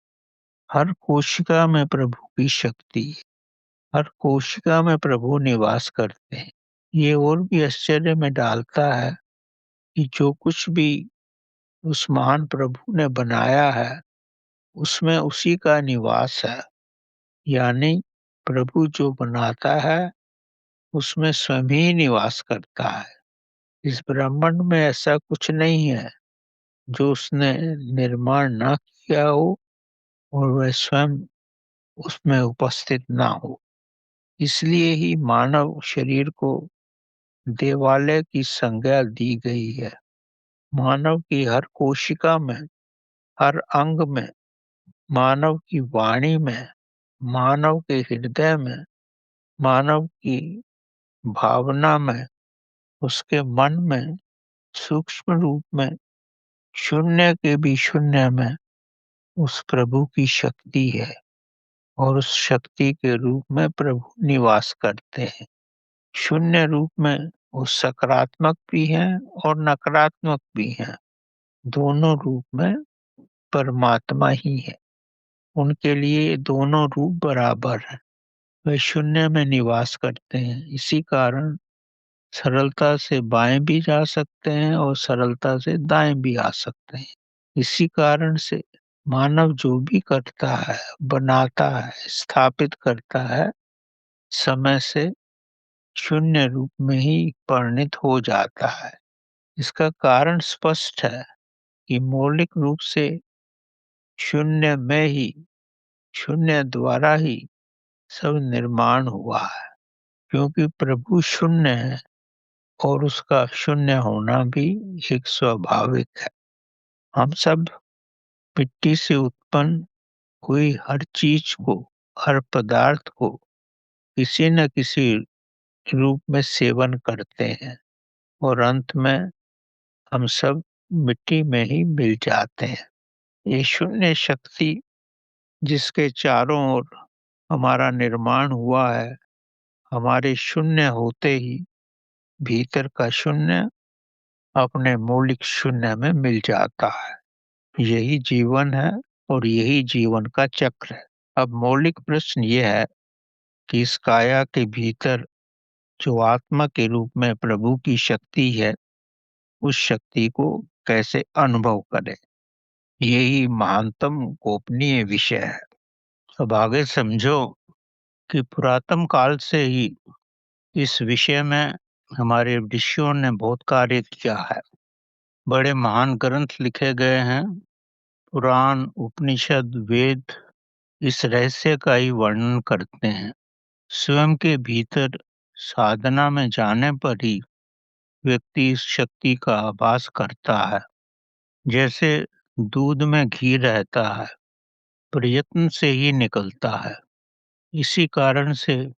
हर कोशिका में प्रभु की शक्ति है। हर कोशिका में प्रभु निवास करते हैं। ये और भी आश्चर्य में डालता है कि जो कुछ भी उस महान प्रभु ने बनाया है, उसमें उसी का निवास है। यानी प्रभु जो बनाता है, उसमें स्वयं ही निवास करता है। इस ब्रह्मांड में ऐसा कुछ नहीं है जो उसने निर्माण ना किया हो और वह स्वयं उसमें उपस्थित ना हो। इसलिए ही मानव शरीर को देवालय की संज्ञा दी गई है। मानव की हर कोशिका में, हर अंग में, मानव की वाणी में, मानव के हृदय में, मानव की भावना में, उसके मन में सूक्ष्म रूप में, शून्य के भी शून्य में उस प्रभु की शक्ति है और उस शक्ति के रूप में प्रभु निवास करते हैं। शून्य रूप में वो सकारात्मक भी हैं और नकारात्मक भी हैं। दोनों रूप में परमात्मा ही है। उनके लिए दोनों रूप बराबर हैं। वे शून्य में निवास करते हैं। इसी कारण सरलता से बाएं भी जा सकते हैं और सरलता से दाएं भी आ सकते हैं। इसी कारण से मानव जो भी करता है, बनाता है, स्थापित करता है, समय से शून्य रूप में ही परिणित हो जाता है। इसका कारण स्पष्ट है कि मौलिक रूप से शून्य में ही, शून्य द्वारा ही सब निर्माण हुआ है। क्योंकि प्रभु शून्य है और उसका शून्य होना भी एक स्वाभाविक है। हम सब मिट्टी से उत्पन्न हुई हर चीज को, हर पदार्थ को किसी न किसी रूप में सेवन करते हैं और अंत में हम सब मिट्टी में ही मिल जाते हैं। ये शून्य शक्ति जिसके चारों ओर हमारा निर्माण हुआ है, हमारे शून्य होते ही भीतर का शून्य अपने मौलिक शून्य में मिल जाता है। यही जीवन है और यही जीवन का चक्र है। अब मौलिक प्रश्न ये है कि इस काया के भीतर जो आत्मा के रूप में प्रभु की शक्ति है, उस शक्ति को कैसे अनुभव करें, यही महानतम गोपनीय विषय है। अब आगे समझो कि पुरातन काल से ही इस विषय में हमारे ऋषियों ने बहुत कार्य किया है। बड़े महान ग्रंथ लिखे गए हैं। पुराण, उपनिषद, वेद इस रहस्य का ही वर्णन करते हैं। स्वयं के भीतर साधना में जाने पर ही व्यक्ति इस शक्ति का आभास करता है। जैसे दूध में घी रहता है, प्रयत्न से ही निकलता है। इसी कारण से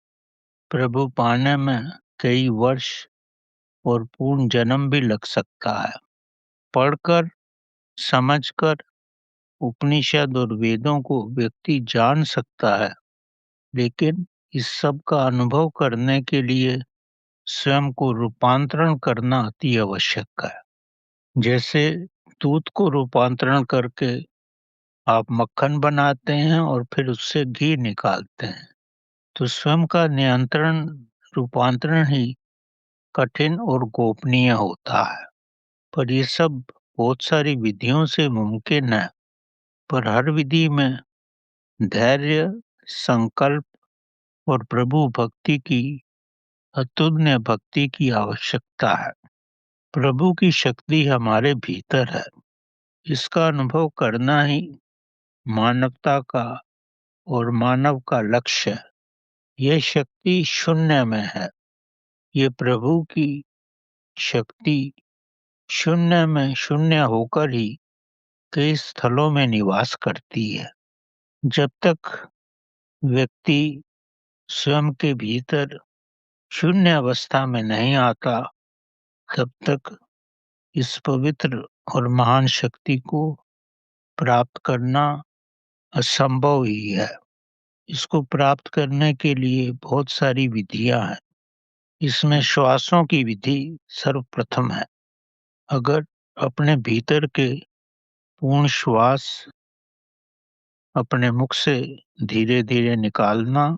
प्रभु पाने में कई वर्ष और पूर्ण जन्म भी लग सकता है। पढ़कर, समझकर उपनिषद और वेदों को व्यक्ति जान सकता है, लेकिन इस सब का अनुभव करने के लिए स्वयं को रूपांतरण करना अति आवश्यक है। जैसे दूध को रूपांतरण करके आप मक्खन बनाते हैं और फिर उससे घी निकालते हैं, तो स्वयं का नियंत्रण, रूपांतरण ही कठिन और गोपनीय होता है। पर ये सब बहुत सारी विधियों से मुमकिन है। पर हर विधि में धैर्य, संकल्प और प्रभु भक्ति की, अतुल्य भक्ति की आवश्यकता है। प्रभु की शक्ति हमारे भीतर है। इसका अनुभव करना ही मानवता का और मानव का लक्ष्य है। यह शक्ति शून्य में है। ये प्रभु की शक्ति शून्य में शून्य होकर ही कई स्थलों में निवास करती है। जब तक व्यक्ति स्वयं के भीतर शून्य अवस्था में नहीं आता, तब तक इस पवित्र और महान शक्ति को प्राप्त करना असंभव ही है। इसको प्राप्त करने के लिए बहुत सारी विधियां हैं। इसमें श्वासों की विधि सर्वप्रथम है। अगर अपने भीतर के पूर्ण श्वास अपने मुख से धीरे धीरे निकालना,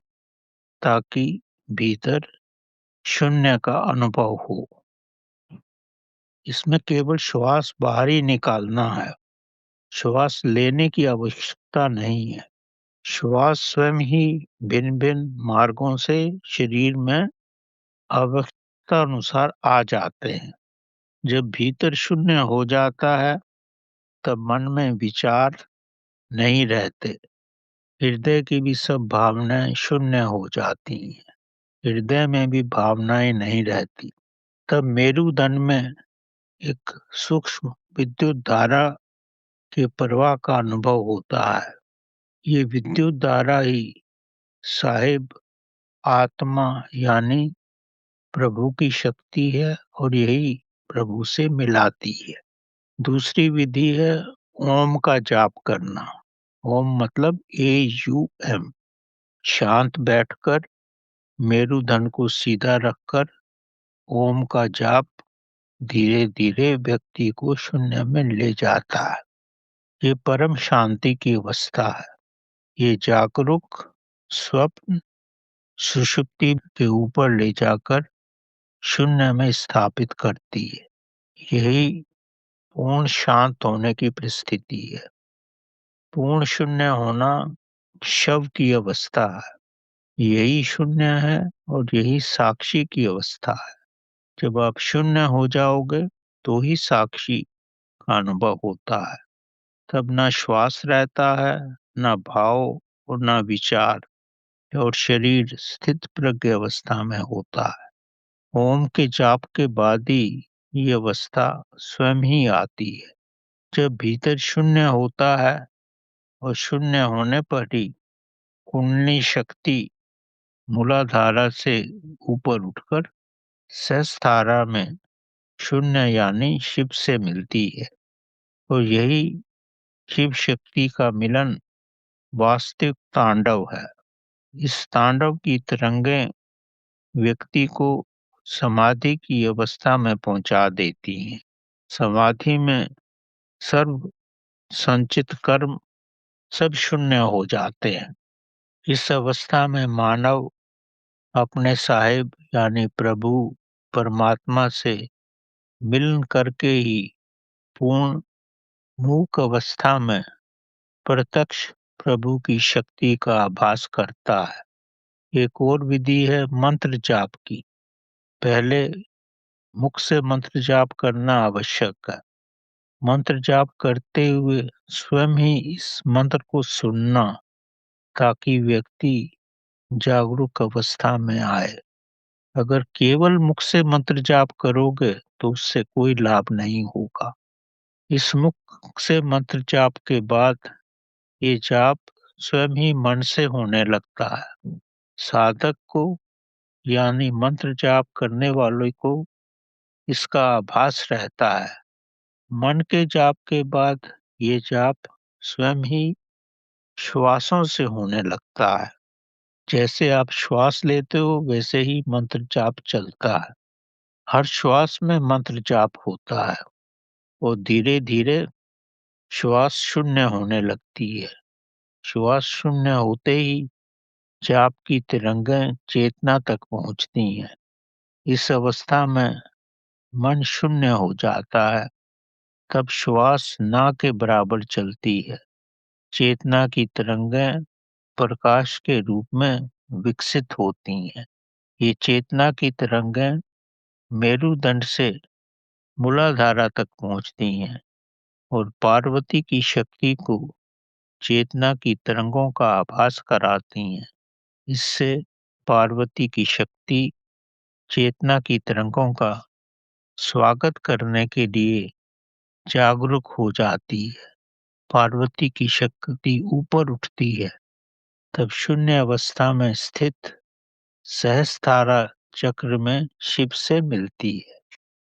ताकि भीतर शून्य का अनुभव हो। इसमें केवल श्वास बाहर ही निकालना है, श्वास लेने की आवश्यकता नहीं है। श्वास स्वयं ही भिन्न भिन्न मार्गों से शरीर में आवश्यकता अनुसार आ जाते हैं। जब भीतर शून्य हो जाता है, तब मन में विचार नहीं रहते। हृदय की भी सब भावनाएं शून्य हो जाती हैं। हृदय में भी भावनाएं नहीं रहती। तब मेरुदंड में एक सूक्ष्म विद्युत धारा के प्रवाह का अनुभव होता है। ये विद्युत धारा ही साहिब आत्मा यानी प्रभु की शक्ति है और यही प्रभु से मिलाती है। दूसरी विधि है ओम का जाप करना। ओम मतलब AUM। शांत बैठकर मेरुदंड को सीधा रखकर ओम का जाप धीरे धीरे व्यक्ति को शून्य में ले जाता है। ये परम शांति की अवस्था है। ये जागरूक स्वप्न सुषुप्ति के ऊपर ले जाकर शून्य में स्थापित करती है। यही पूर्ण शांत होने की परिस्थिति है। पूर्ण शून्य होना शव की अवस्था है। यही शून्य है और यही साक्षी की अवस्था है। जब आप शून्य हो जाओगे, तो ही साक्षी का अनुभव होता है। तब ना श्वास रहता है, ना भाव और ना विचार, और शरीर स्थित प्रज्ञ अवस्था में होता है। ओम के जाप के बाद ही ये अवस्था स्वयं ही आती है। जब भीतर शून्य होता है और शून्य होने पर ही कुंडली शक्ति मूलाधारा से ऊपर उठकर सहस्त्रारा में शून्य यानी शिव से मिलती है। और यही शिव शक्ति का मिलन वास्तविक तांडव है। इस तांडव की तरंगें व्यक्ति को समाधि की अवस्था में पहुंचा देती हैं। समाधि में सर्व संचित कर्म सब शून्य हो जाते हैं। इस अवस्था में मानव अपने साहिब यानी प्रभु परमात्मा से मिलन करके ही पूर्ण मूक अवस्था में प्रत्यक्ष प्रभु की शक्ति का आभास करता है। एक और विधि है मंत्र जाप की। पहले मुख से मंत्र जाप करना आवश्यक है। मंत्र जाप करते हुए स्वयं ही इस मंत्र को सुनना, ताकि व्यक्ति जागरूक अवस्था में आए। अगर केवल मुख से मंत्र जाप करोगे तो उससे कोई लाभ नहीं होगा। इस मुख से मंत्र जाप के बाद ये जाप स्वयं ही मन से होने लगता है। साधक को यानी मंत्र जाप करने वाले को इसका आभास रहता है। मन के जाप के बाद ये जाप स्वयं ही श्वासों से होने लगता है। जैसे आप श्वास लेते हो वैसे ही मंत्र जाप चलता है। हर श्वास में मंत्र जाप होता है और धीरे धीरे श्वास शून्य होने लगती है। श्वास शून्य होते ही जाप की तरंगें चेतना तक पहुंचती हैं। इस अवस्था में मन शून्य हो जाता है। तब श्वास ना के बराबर चलती है। चेतना की तरंगें प्रकाश के रूप में विकसित होती हैं। ये चेतना की तरंगें मेरुदंड से मूलाधारा तक पहुंचती हैं और पार्वती की शक्ति को चेतना की तरंगों का आभास कराती हैं। इससे पार्वती की शक्ति चेतना की तरंगों का स्वागत करने के लिए जागरूक हो जाती है। पार्वती की शक्ति ऊपर उठती है। तब शून्य अवस्था में स्थित सहस्त्रारा चक्र में शिव से मिलती है।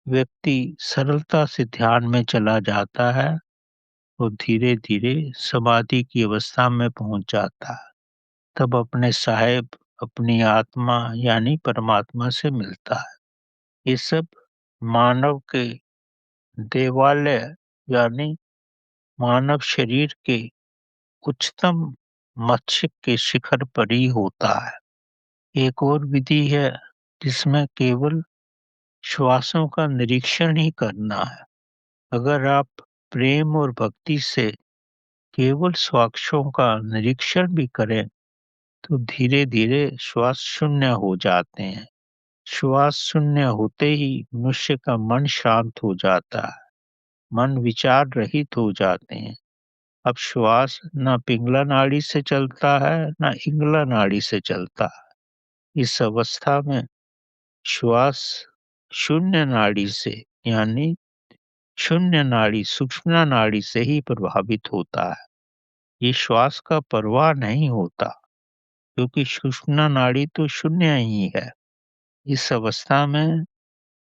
व्यक्ति सरलता से ध्यान में चला जाता है और धीरे धीरे समाधि की अवस्था में पहुंच जाता है। तब अपने साहेब, अपनी आत्मा यानी परमात्मा से मिलता है। ये सब मानव के देवालय यानी मानव शरीर के उच्चतम मस्तिष्क के शिखर पर ही होता है। एक और विधि है जिसमें केवल श्वासों का निरीक्षण ही करना है। अगर आप प्रेम और भक्ति से केवल श्वासों का निरीक्षण भी करें तो धीरे धीरे श्वास शून्य हो जाते हैं। श्वास शून्य होते ही मनुष्य का मन शांत हो जाता है। मन विचार रहित हो जाते हैं। अब श्वास न पिंगला नाड़ी से चलता है न इंगला नाड़ी से चलता है। इस अवस्था में श्वास शून्य नाड़ी से यानी शून्य नाड़ी सूक्ष्म नाड़ी से ही प्रभावित होता है। ये श्वास का प्रवाह नहीं होता, क्योंकि सूक्ष्म नाड़ी तो शून्य ही है। इस अवस्था में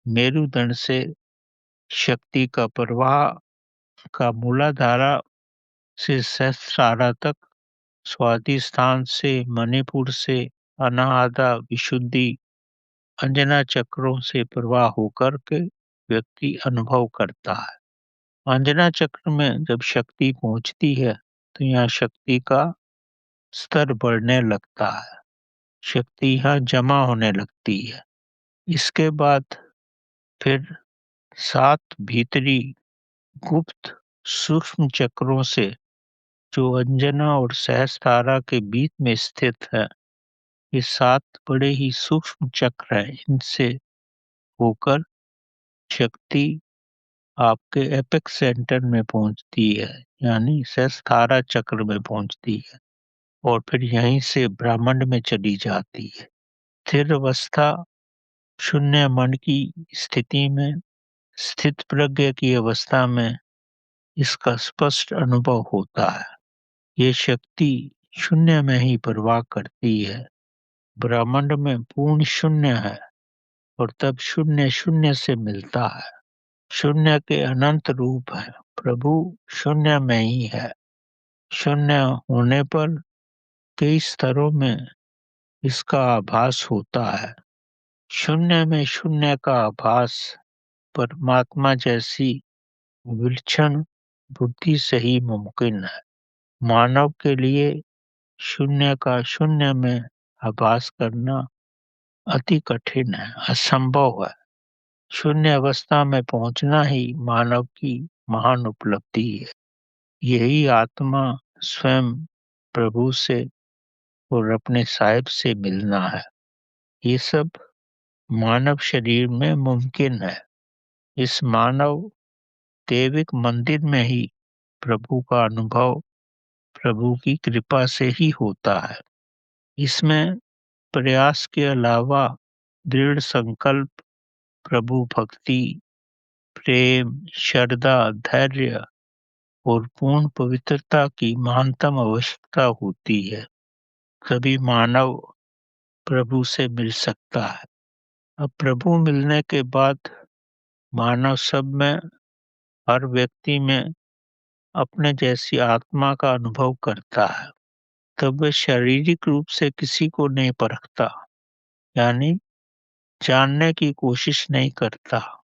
मेरुदंड से शक्ति का प्रवाह का मूलाधारा से सहस्त्रारा तक, स्वादिष्ठान से, मणिपुर से, अनाहता, विशुद्धि, अंजना चक्रों से प्रवाह होकर के व्यक्ति अनुभव करता है। अंजना चक्र में जब शक्ति पहुंचती है तो यहाँ शक्ति का स्तर बढ़ने लगता है। शक्ति यहाँ जमा होने लगती है। इसके बाद फिर 7 भीतरी गुप्त सूक्ष्म चक्रों से, जो अंजना और सहस्त्रारा के बीच में स्थित है, ये 7 बड़े ही सूक्ष्म चक्र हैं। इनसे होकर शक्ति आपके एपेक्स सेंटर में पहुंचती है, यानी सहस्त्रारा चक्र में पहुंचती है और फिर यहीं से ब्रह्मांड में चली जाती है। स्थिर अवस्था शून्य मन की स्थिति में, स्थित प्रज्ञ की अवस्था में इसका स्पष्ट अनुभव होता है। ये शक्ति शून्य में ही प्रवाह करती है। ब्रह्मांड में पूर्ण शून्य है और तब शून्य शून्य से मिलता है। शून्य के अनंत रूप है। प्रभु शून्य में ही है। शून्य होने पर कई स्तरों में इसका आभास होता है। शून्य में शून्य का आभास परमात्मा जैसी विलक्षण बुद्धि से ही मुमकिन है। मानव के लिए शून्य का शून्य में आभास करना अति कठिन है, असंभव है। शून्य अवस्था में पहुंचना ही मानव की महान उपलब्धि है। यही आत्मा स्वयं प्रभु से और अपने साहिब से मिलना है। ये सब मानव शरीर में मुमकिन है। इस मानव दैविक मंदिर में ही प्रभु का अनुभव प्रभु की कृपा से ही होता है। इसमें प्रयास के अलावा दृढ़ संकल्प, प्रभु भक्ति, प्रेम, श्रद्धा, धैर्य और पूर्ण पवित्रता की महानतम आवश्यकता होती है। तभी मानव प्रभु से मिल सकता है। अब प्रभु मिलने के बाद मानव सब में, हर व्यक्ति में अपने जैसी आत्मा का अनुभव करता है। तब वह शारीरिक रूप से किसी को नहीं परखता, यानी जानने की कोशिश नहीं करता।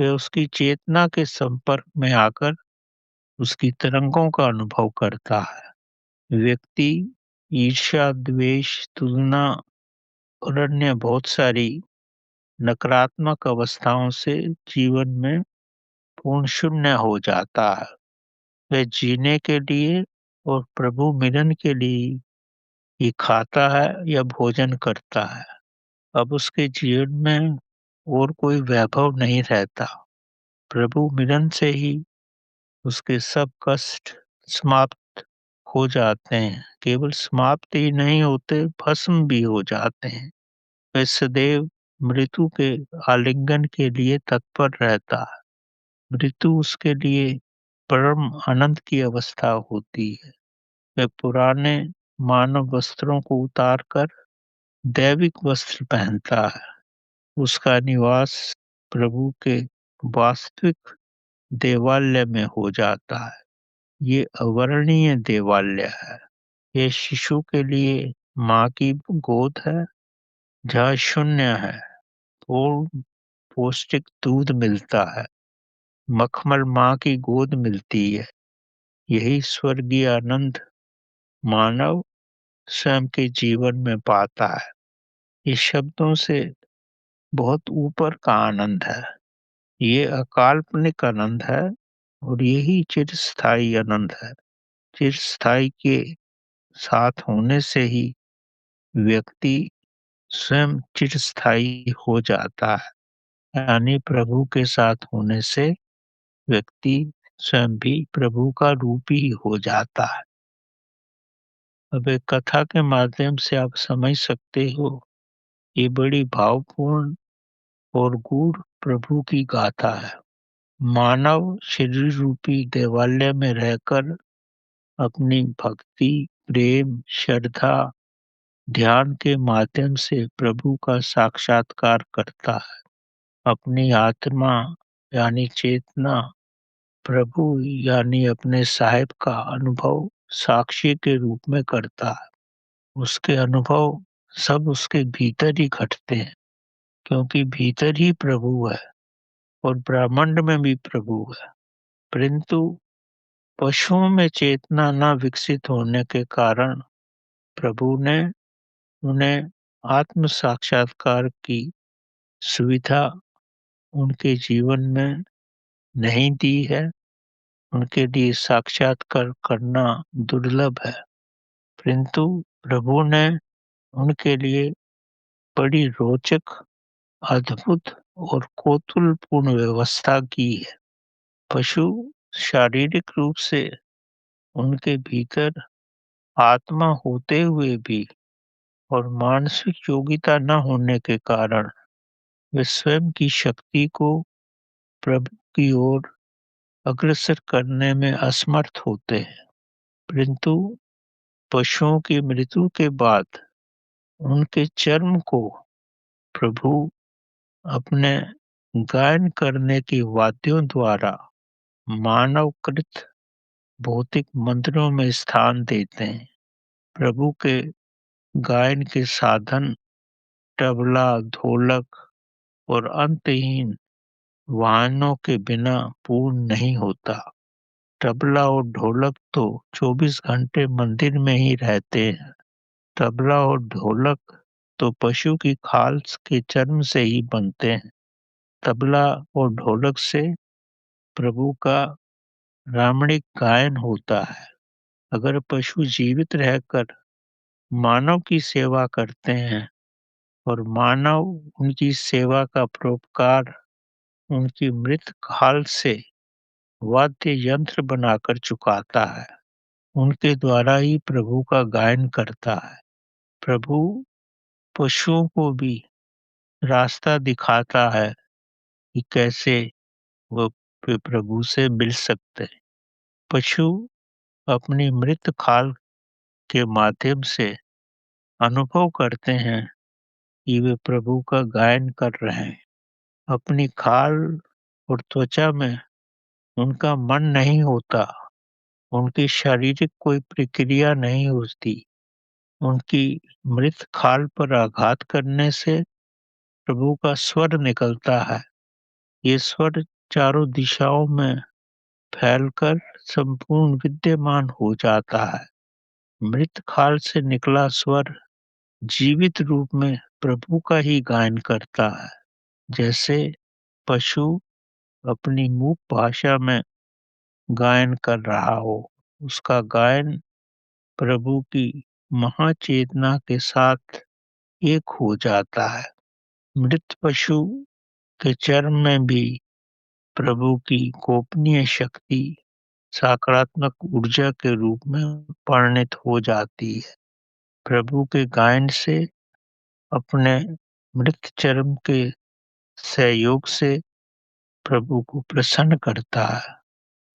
वह उसकी चेतना के संपर्क में आकर उसकी तरंगों का अनुभव करता है। व्यक्ति ईर्ष्या, द्वेष, तुलना और अन्य बहुत सारी नकारात्मक अवस्थाओं से जीवन में पूर्ण शून्य हो जाता है। वह जीने के लिए और प्रभु मिलन के लिए ही खाता है या भोजन करता है। अब उसके जीवन में और कोई वैभव नहीं रहता। प्रभु मिलन से ही उसके सब कष्ट समाप्त हो जाते हैं। केवल समाप्त ही नहीं होते, भस्म भी हो जाते हैं। वह सदैव मृत्यु के आलिंगन के लिए तत्पर रहता है। मृत्यु उसके लिए परम आनंद की अवस्था होती है। वह पुराने मानव वस्त्रों को उतारकर दैविक वस्त्र पहनता है। उसका निवास प्रभु के वास्तविक देवालय में हो जाता है। ये अवर्णनीय देवालय है। ये शिशु के लिए माँ की गोद है, जहाँ शून्य है। पूर्ण पौष्टिक दूध मिलता है, मखमल माँ की गोद मिलती है। यही स्वर्गीय आनंद मानव स्वयं के जीवन में पाता है। इस शब्दों से बहुत ऊपर का आनंद है। ये अकाल्पनिक आनंद है और यही चिरस्थायी आनंद है। चिरस्थायी के साथ होने से ही व्यक्ति स्वयं चिरस्थायी हो जाता है। यानी प्रभु के साथ होने से व्यक्ति स्वयं भी प्रभु का रूप ही हो जाता है। अब एक कथा के माध्यम से आप समझ सकते हो, ये बड़ी भावपूर्ण और गूढ़ प्रभु की गाथा है। मानव शरीर रूपी देवालय में रहकर अपनी भक्ति, प्रेम, श्रद्धा, ध्यान के माध्यम से प्रभु का साक्षात्कार करता है। अपनी आत्मा यानी चेतना प्रभु यानी अपने साहिब का अनुभव साक्षी के रूप में करता है। उसके अनुभव सब उसके भीतर ही घटते हैं, क्योंकि भीतर ही प्रभु है और ब्रह्मांड में भी प्रभु है। परंतु पशुओं में चेतना न विकसित होने के कारण प्रभु ने उन्हें आत्म साक्षात्कार की सुविधा उनके जीवन में नहीं दी है। उनके लिए साक्षात्कार करना दुर्लभ है। परंतु प्रभु ने उनके लिए बड़ी रोचक, अद्भुत और कौतूहलपूर्ण व्यवस्था की है। पशु शारीरिक रूप से उनके भीतर आत्मा होते हुए भी और मानसिक योग्यता न होने के कारण वे स्वयं की शक्ति को प्रभु की ओर अग्रसर करने में असमर्थ होते हैं। परंतु पशुओं की मृत्यु के बाद उनके चर्म को प्रभु अपने गायन करने के वाद्यों द्वारा मानवकृत भौतिक मंदिरों में स्थान देते हैं। प्रभु के गायन के साधन तबला, ढोलक और अंतहीन वाहनों के बिना पूर्ण नहीं होता। तबला और ढोलक तो 24 घंटे मंदिर में ही रहते हैं। तबला और ढोलक तो पशु की खाल के चर्म से ही बनते हैं। तबला और ढोलक से प्रभु का रामणिक गायन होता है। अगर पशु जीवित रहकर मानव की सेवा करते हैं और मानव उनकी सेवा का परोपकार उनकी मृत खाल से वाद्य यंत्र बनाकर चुकाता है, उनके द्वारा ही प्रभु का गायन करता है। प्रभु पशुओं को भी रास्ता दिखाता है कि कैसे वो प्रभु से मिल सकते हैं। पशु अपनी मृत खाल के माध्यम से अनुभव करते हैं कि वे प्रभु का गायन कर रहे हैं। अपनी खाल और त्वचा में उनका मन नहीं होता, उनकी शारीरिक कोई प्रक्रिया नहीं होती। उनकी मृत खाल पर आघात करने से प्रभु का स्वर निकलता है। ये स्वर चारों दिशाओं में फैलकर संपूर्ण विद्यमान हो जाता है। मृत खाल से निकला स्वर जीवित रूप में प्रभु का ही गायन करता है। जैसे पशु अपनी मूक भाषा में गायन कर रहा हो, उसका गायन प्रभु की महाचेतना के साथ एक हो जाता है। मृत पशु के चर्म में भी प्रभु की गोपनीय शक्ति सकारात्मक ऊर्जा के रूप में परिणित हो जाती है। प्रभु के गायन से अपने मृत चर्म के सहयोग से प्रभु को प्रसन्न करता है,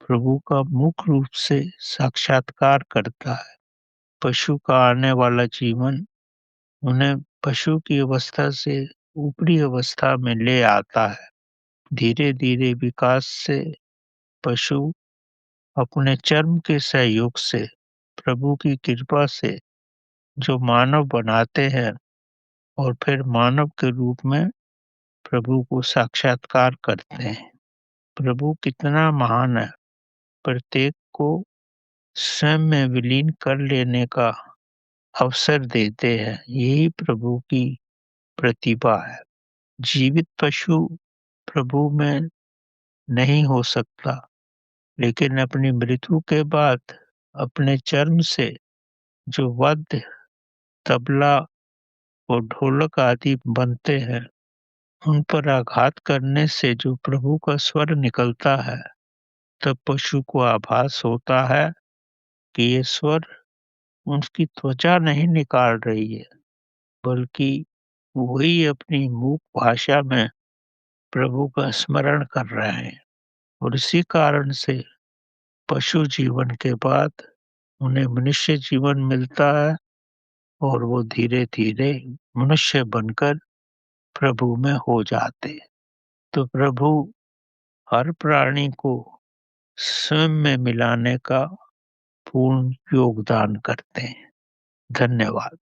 प्रभु का मुख्य रूप से साक्षात्कार करता है। पशु का आने वाला जीवन उन्हें पशु की अवस्था से ऊपरी अवस्था में ले आता है। धीरे धीरे विकास से पशु अपने चर्म के सहयोग से प्रभु की कृपा से जो मानव बनाते हैं और फिर मानव के रूप में प्रभु को साक्षात्कार करते हैं। प्रभु कितना महान है, प्रत्येक को स्वयं में विलीन कर लेने का अवसर देते हैं। यही प्रभु की प्रतिभा है। जीवित पशु प्रभु में नहीं हो सकता, लेकिन अपनी मृत्यु के बाद अपने चर्म से जो वाद्य तबला और ढोलक आदि बनते हैं, उन पर आघात करने से जो प्रभु का स्वर निकलता है, तब पशु को आभास होता है कि ये स्वर उसकी त्वचा नहीं निकाल रही है, बल्कि वही अपनी मूक भाषा में प्रभु का स्मरण कर रहे हैं। और इसी कारण से पशु जीवन के बाद उन्हें मनुष्य जीवन मिलता है और वो धीरे धीरे मनुष्य बनकर प्रभु में हो जाते हैं। तो प्रभु हर प्राणी को स्वयं में मिलाने का पूर्ण योगदान करते हैं। धन्यवाद।